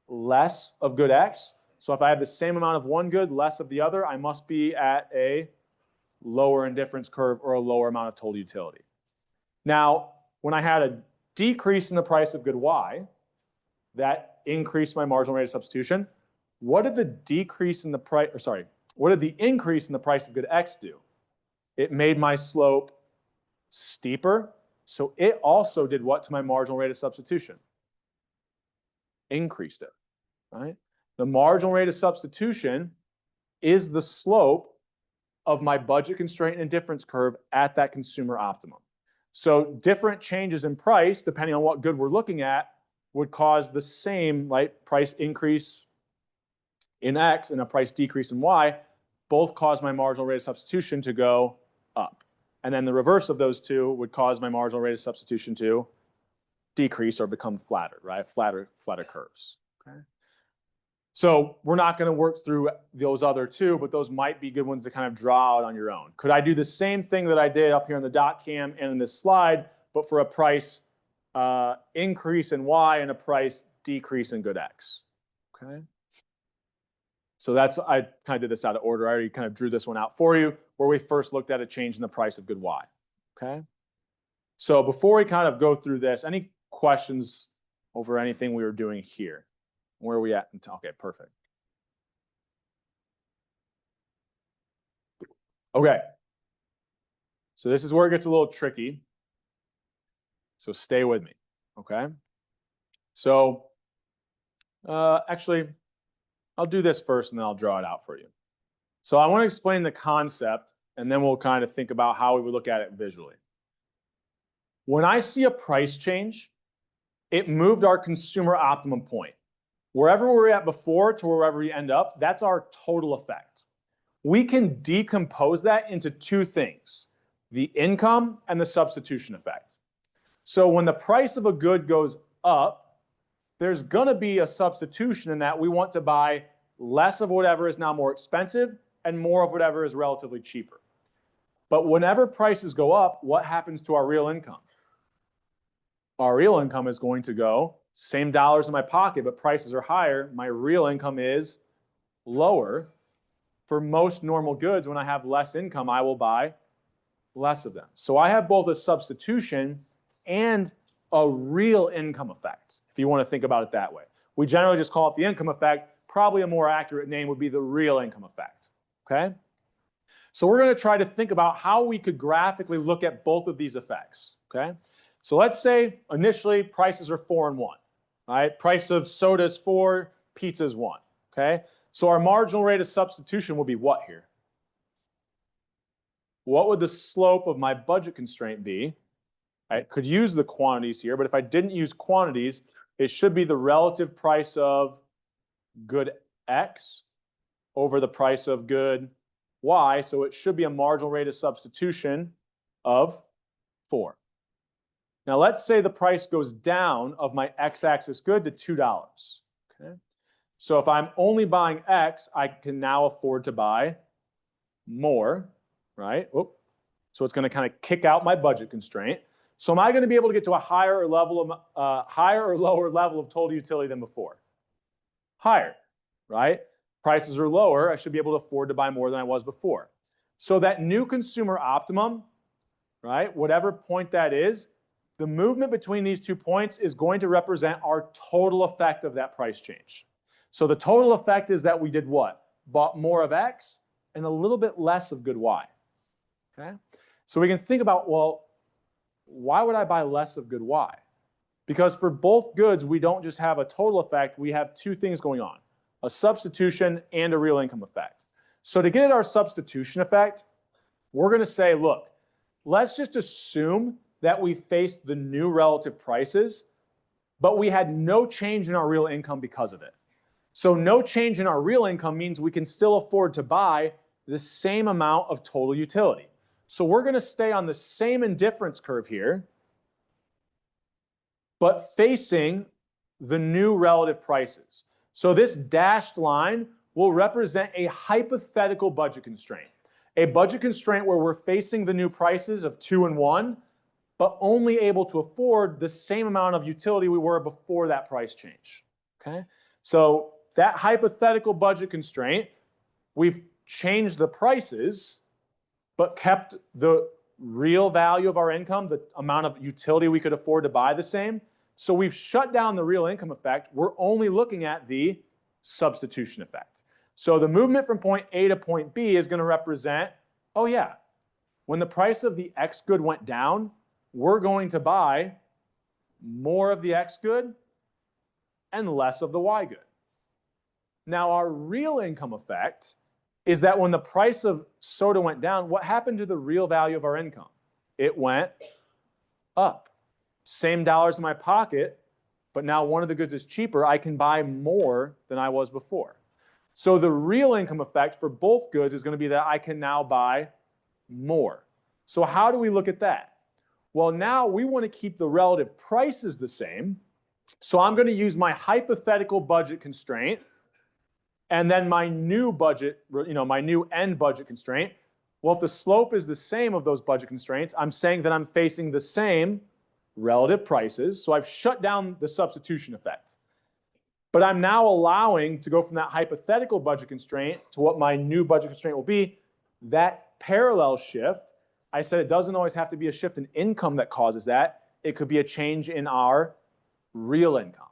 less of good X. So if I have the same amount of one good, less of the other, I must be at a lower indifference curve or a lower amount of total utility. Now, when I had a decrease in the price of good Y, that increased my marginal rate of substitution. What did the decrease in the price, or sorry, what did the increase in the price of good X do? It made my slope steeper. So it also did what to my marginal rate of substitution? Increased it, right? The marginal rate of substitution is the slope of my budget constraint and difference curve at that consumer optimum. So different changes in price, depending on what good we're looking at, would cause the same price increase in X and a price decrease in Y, both cause my marginal rate of substitution to go up. And then the reverse of those two would cause my marginal rate of substitution to decrease or become flatter, right? Flatter curves, okay? So we're not going to work through those other two, but those might be good ones to kind of draw out on your own. Could I do the same thing that I did up here in the dot cam and in this slide, but for a price increase in Y and a price decrease in good X, okay? So I kind of did this out of order. I already kind of drew this one out for you, where we first looked at a change in the price of good Y, okay? So before we kind of go through this, any questions over anything we were doing here? Where are we at? Okay, perfect. Okay. So this is where it gets a little tricky. So stay with me, okay? So actually, I'll do this first and then I'll draw it out for you. So I want to explain the concept and then we'll kind of think about how we would look at it visually. When I see a price change, it moved our consumer optimum point. Wherever we were at before to wherever we end up, that's our total effect. We can decompose that into two things, the income and the substitution effect. So when the price of a good goes up, there's going to be a substitution in that we want to buy less of whatever is now more expensive and more of whatever is relatively cheaper. But whenever prices go up, what happens to our real income? Our real income is going to go, same dollars in my pocket, but prices are higher. My real income is lower. For most normal goods, when I have less income, I will buy less of them. So I have both a substitution and a real income effect, if you want to think about it that way. We generally just call it the income effect. Probably a more accurate name would be the real income effect, okay? So we're going to try to think about how we could graphically look at both of these effects, okay? So let's say initially prices are 4 and 1, right? Price of soda is 4, pizza is 1, okay? So our marginal rate of substitution will be what here? What would the slope of my budget constraint be? I could use the quantities here, but if I didn't use quantities, it should be the relative price of good X over the price of good Y. So it should be a marginal rate of substitution of 4. Now let's say the price goes down of my X-axis good to $2. Okay. So if I'm only buying X, I can now afford to buy more, right? Oop. So it's going to kind of kick out my budget constraint. So am I going to be able to get to a higher or lower level of total utility than before? Higher, right? Prices are lower. I should be able to afford to buy more than I was before. So that new consumer optimum, right? Whatever point that is, the movement between these 2 points is going to represent our total effect of that price change. So the total effect is that we did what? Bought more of X and a little bit less of good Y. Okay? So we can think about, well, why would I buy less of good Y? Because for both goods, we don't just have a total effect, we have 2 things going on, a substitution and a real income effect. So to get at our substitution effect, we're going to say, look, let's just assume that we faced the new relative prices, but we had no change in our real income because of it. So no change in our real income means we can still afford to buy the same amount of total utility. So we're going to stay on the same indifference curve here, but facing the new relative prices. So this dashed line will represent a hypothetical budget constraint. A budget constraint where we're facing the new prices of 2 and 1, but only able to afford the same amount of utility we were before that price change. Okay? So that hypothetical budget constraint, we've changed the prices, but kept the real value of our income, the amount of utility we could afford to buy the same. So we've shut down the real income effect. We're only looking at the substitution effect. So the movement from point A to point B is going to represent, oh yeah, when the price of the X good went down, we're going to buy more of the X good and less of the Y good. Now, our real income effect is that when the price of soda went down, what happened to the real value of our income? It went up. Same dollars in my pocket, but now one of the goods is cheaper. I can buy more than I was before. So the real income effect for both goods is going to be that I can now buy more. So how do we look at that? Well, now we want to keep the relative prices the same. So I'm going to use my hypothetical budget constraint and then my new budget, my new end budget constraint. Well, if the slope is the same of those budget constraints, I'm saying that I'm facing the same relative prices. So I've shut down the substitution effect. But I'm now allowing to go from that hypothetical budget constraint to what my new budget constraint will be. That parallel shift, I said it doesn't always have to be a shift in income that causes that. It could be a change in our real income.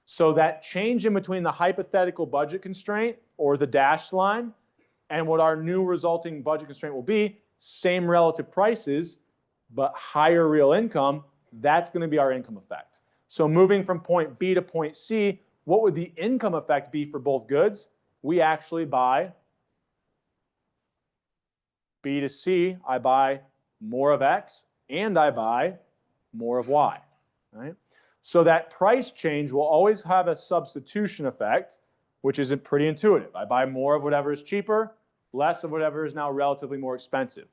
So that change in between the hypothetical budget constraint or the dashed line and what our new resulting budget constraint will be, same relative prices, but higher real income, that's going to be our income effect. So moving from point B to point C, what would the income effect be for both goods? We actually buy B to C, I buy more of X and I buy more of Y, right? So that price change will always have a substitution effect, which is pretty intuitive. I buy more of whatever is cheaper, less of whatever is now relatively more expensive.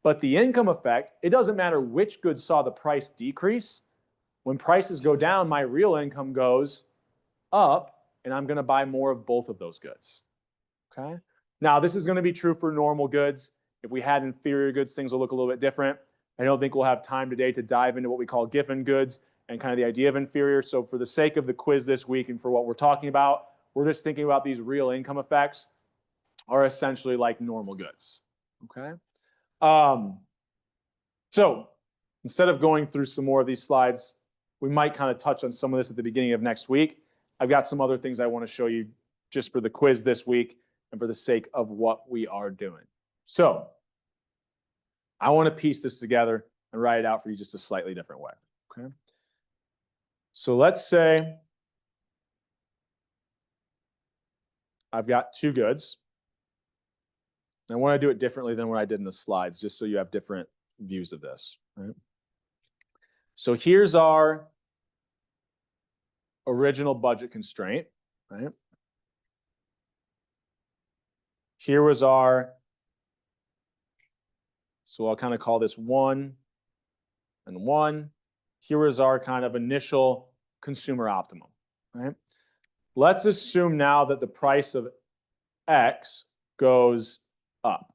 But the income effect, it doesn't matter which goods saw the price decrease. When prices go down, my real income goes up, and I'm going to buy more of both of those goods. Okay? Now, this is going to be true for normal goods. If we had inferior goods, things will look a little bit different. I don't think we'll have time today to dive into what we call Giffen goods and kind of the idea of inferior. So for the sake of the quiz this week and for what we're talking about, we're just thinking about these real income effects are essentially like normal goods. Okay? So instead of going through some more of these slides, we might kind of touch on some of this at the beginning of next week. I've got some other things I want to show you just for the quiz this week and for the sake of what we are doing. So I want to piece this together and write it out for you just a slightly different way. Okay. So let's say I've got two goods. And I want to do it differently than what I did in the slides, just so you have different views of this. Right? So here's our original budget constraint. Right? Here was our, so I'll kind of call this 1 and 1. Here was our kind of initial consumer optimum. Right? Let's assume now that the price of X goes up.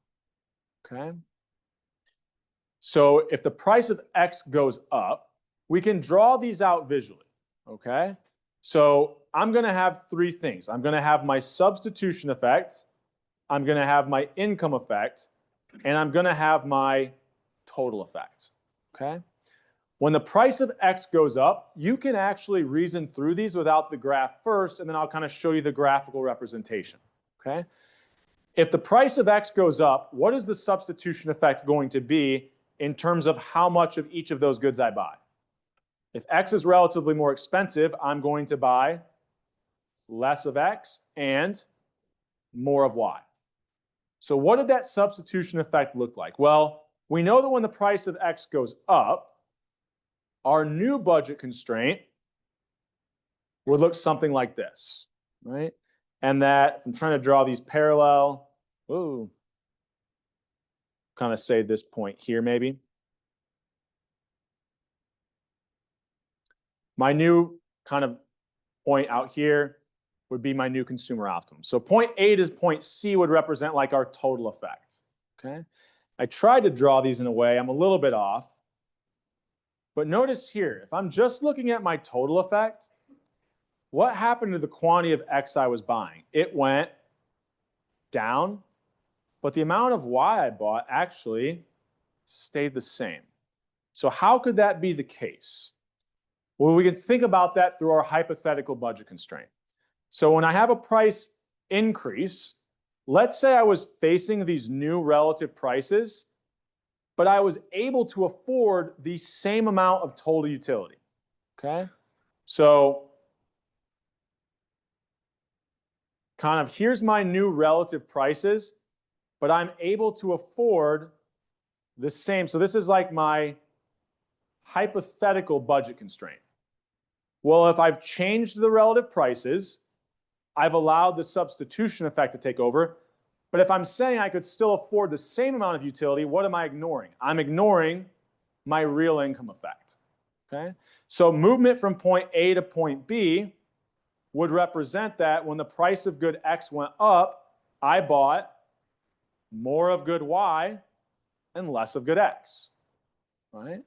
Okay. So if the price of X goes up, we can draw these out visually. Okay. So I'm going to have three things. I'm going to have my substitution effect. I'm going to have my income effect. And I'm going to have my total effect. Okay. When the price of X goes up, you can actually reason through these without the graph first, and then I'll kind of show you the graphical representation. Okay. If the price of X goes up, what is the substitution effect going to be in terms of how much of each of those goods I buy? If X is relatively more expensive, I'm going to buy less of X and more of Y. So what did that substitution effect look like? Well, we know that when the price of X goes up, our new budget constraint would look something like this, right? And that, if I'm trying to draw these parallel, kind of say this point here maybe. My new kind of point out here would be my new consumer optimum. So point A to point C would represent like our total effect, okay? I tried to draw these in a way, I'm a little bit off. But notice here, if I'm just looking at my total effect, what happened to the quantity of X I was buying? It went down, but the amount of Y I bought actually stayed the same. So how could that be the case? Well, we can think about that through our hypothetical budget constraint. So when I have a price increase, let's say I was facing these new relative prices, but I was able to afford the same amount of total utility. Okay? So kind of here's my new relative prices, but I'm able to afford the same. So this is like my hypothetical budget constraint. Well, if I've changed the relative prices, I've allowed the substitution effect to take over. But if I'm saying I could still afford the same amount of utility, what am I ignoring? I'm ignoring my real income effect. Okay? So movement from point A to point B would represent that when the price of good X went up, I bought more of good Y and less of good X. Right?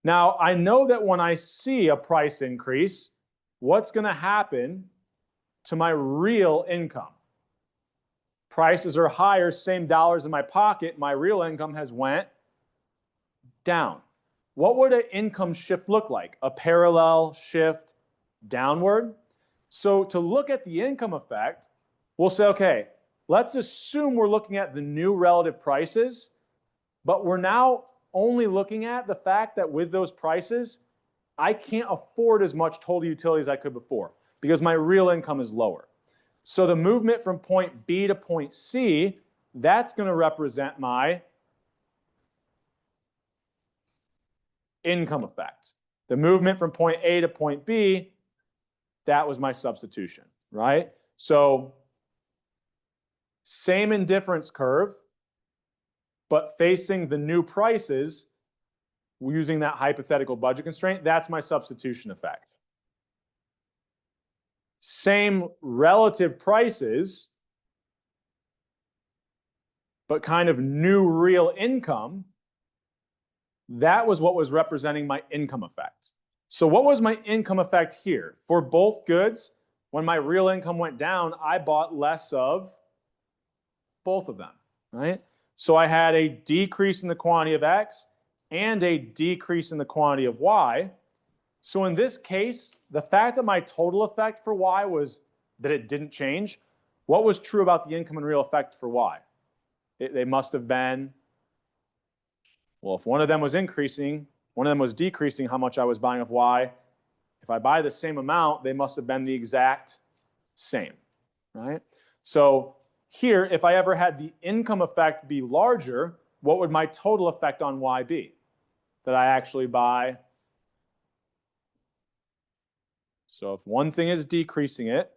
Now, I know that when I see a price increase, what's going to happen to my real income? Prices are higher, same dollars in my pocket, my real income has went down. What would an income shift look like? A parallel shift downward? So to look at the income effect, we'll say, okay, let's assume we're looking at the new relative prices, but we're now only looking at the fact that with those prices, I can't afford as much total utility as I could before because my real income is lower. So the movement from point B to point C, that's going to represent my income effect. The movement from point A to point B, that was my substitution, right? So same indifference curve, but facing the new prices using that hypothetical budget constraint, that's my substitution effect. Same relative prices, but kind of new real income, that was what was representing my income effect. So what was my income effect here? For both goods, when my real income went down, I bought less of both of them, right? So I had a decrease in the quantity of X and a decrease in the quantity of Y. So in this case, the fact that my total effect for Y was that it didn't change, what was true about the income and real effect for Y? They must have been, well, if one of them was increasing, one of them was decreasing how much I was buying of Y. If I buy the same amount, they must have been the exact same, right? So here, if I ever had the income effect be larger, what would my total effect on Y be? That I actually buy. So if one thing is decreasing it,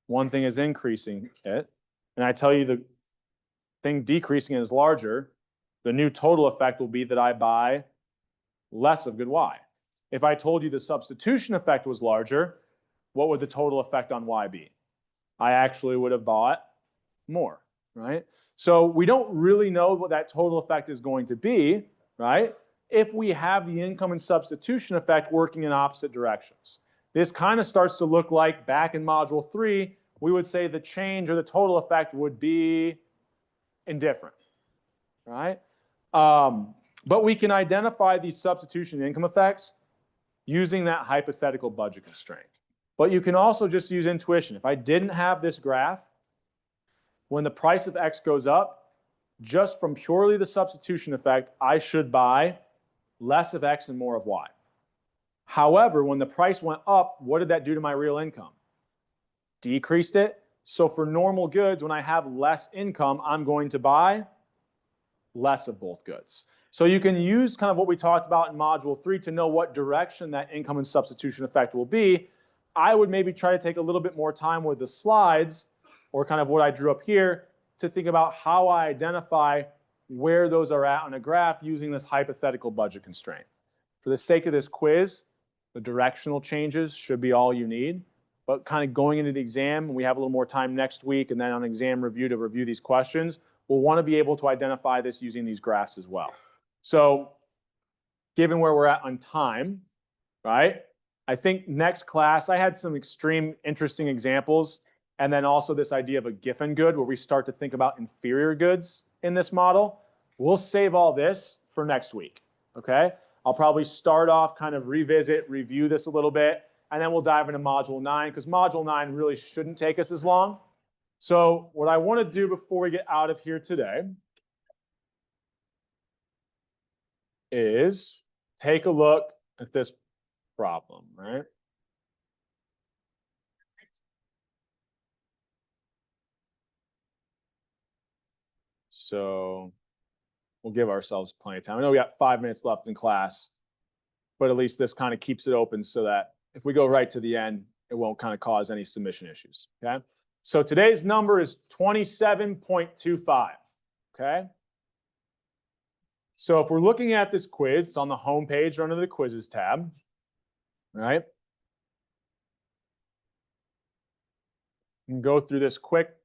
one thing is increasing it, and I tell you the thing decreasing it is larger, the new total effect will be that I buy less of good Y. If I told you the substitution effect was larger, what would the total effect on Y be? I actually would have bought more, right? So we don't really know what that total effect is going to be, right? If we have the income and substitution effect working in opposite directions. This kind of starts to look like back in module 3, we would say the change or the total effect would be indifferent, right? But we can identify these substitution income effects using that hypothetical budget constraint. But you can also just use intuition. If I didn't have this graph, when the price of X goes up, just from purely the substitution effect, I should buy less of X and more of Y. However, when the price went up, what did that do to my real income? Decreased it. So for normal goods, when I have less income, I'm going to buy less of both goods. So you can use kind of what we talked about in module 3 to know what direction that income and substitution effect will be. I would maybe try to take a little bit more time with the slides or kind of what I drew up here to think about how I identify where those are at on a graph using this hypothetical budget constraint. For the sake of this quiz, the directional changes should be all you need. But kind of going into the exam, we have a little more time next week and then on exam review to review these questions, we'll want to be able to identify this using these graphs as well. So given where we're at on time, right? I think next class, I had some extreme interesting examples and then also this idea of a Giffen good where we start to think about inferior goods in this model. We'll save all this for next week, okay? I'll probably start off, kind of review this a little bit, and then we'll dive into Module 9, because Module 9 really shouldn't take us as long. So what I want to do before we get out of here today is take a look at this problem, right? So we'll give ourselves plenty of time. I know we got 5 minutes left in class, but at least this kind of keeps it open so that if we go right to the end, it won't kind of cause any submission issues, okay? So today's number is 27.25, okay? So if we're looking at this quiz, it's on the home page or under the quizzes tab, right? You can go through this quick.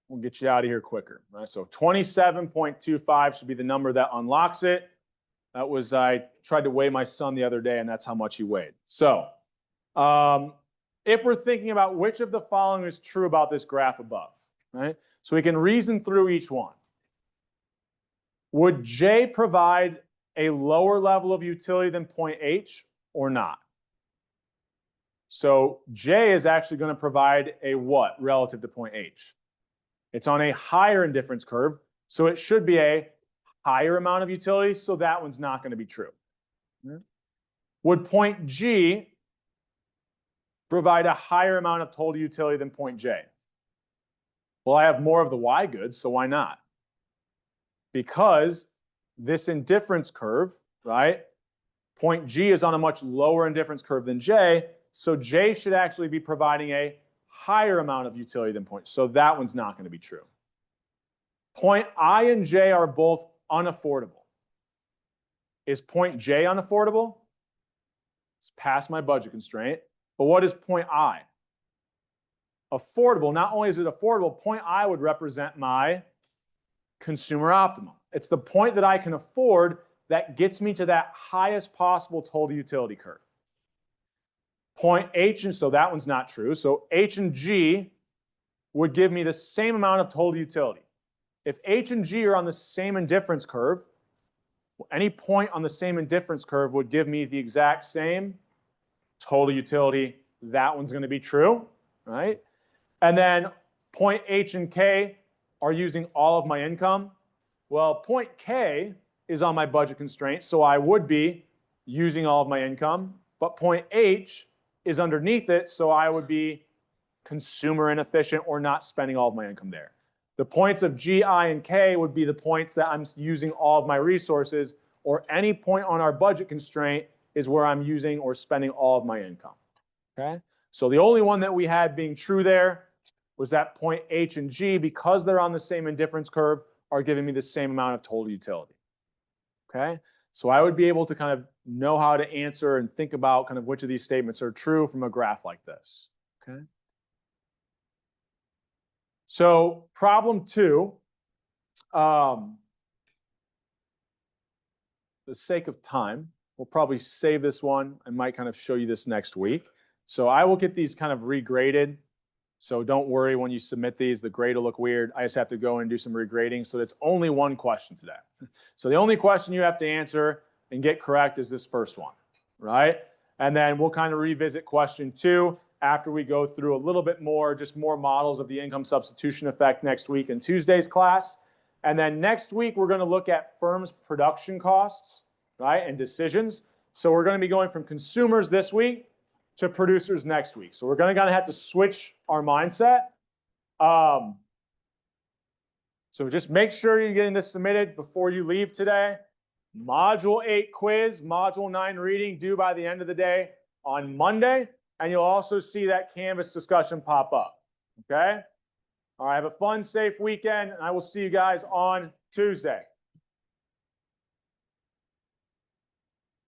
We'll get you out of here quicker, right? So 27.25 should be the number that unlocks it. That was, I tried to weigh my son the other day, and that's how much he weighed. So if we're thinking about which of the following is true about this graph above, right? So we can reason through each one. Would J provide a lower level of utility than point H or not? So J is actually going to provide a what relative to point H? It's on a higher indifference curve, so it should be a higher amount of utility, so that one's not going to be true. Would point G provide a higher amount of total utility than point J? Well, I have more of the Y goods, so why not? Because this indifference curve, right? Point G is on a much lower indifference curve than J, so J should actually be providing a higher amount of utility than point. So that one's not going to be true. Point I and J are both unaffordable. Is point J unaffordable? It's past my budget constraint. But what is point I? Affordable. Not only is it affordable, point I would represent my consumer optimum. It's the point that I can afford that gets me to that highest possible total utility curve. Point H, and so that one's not true. So H and G would give me the same amount of total utility. If H and G are on the same indifference curve, any point on the same indifference curve would give me the exact same total utility. That one's going to be true, right? And then point H and K are using all of my income. Well, point K is on my budget constraint, so I would be using all of my income. But point H is underneath it, so I would be consumer inefficient or not spending all of my income there. The points of G, I, and K would be the points that I'm using all of my resources, or any point on our budget constraint is where I'm using or spending all of my income, okay? So the only one that we had being true there was that point H and G, because they're on the same indifference curve, are giving me the same amount of total utility, okay? So I would be able to kind of know how to answer and think about kind of which of these statements are true from a graph like this, okay? So problem 2, for the sake of time, we'll probably save this one. I might kind of show you this next week. So I will get these kind of regraded. So don't worry when you submit these, the grade will look weird. I just have to go and do some regrading. So it's only one question today. So the only question you have to answer and get correct is this first one, right? And then we'll kind of revisit question 2 after we go through a little bit more, just more models of the income substitution effect next week in Tuesday's class. And then next week, we're going to look at firms' production costs, right, and decisions. So we're going to be going from consumers this week to producers next week. So we're going to have to switch our mindset. So just make sure you're getting this submitted before you leave today. Module 8 quiz, Module 9 reading due by the end of the day on Monday. And you'll also see that Canvas discussion pop up. Okay? All right, have a fun, safe weekend, and I will see you guys on Tuesday.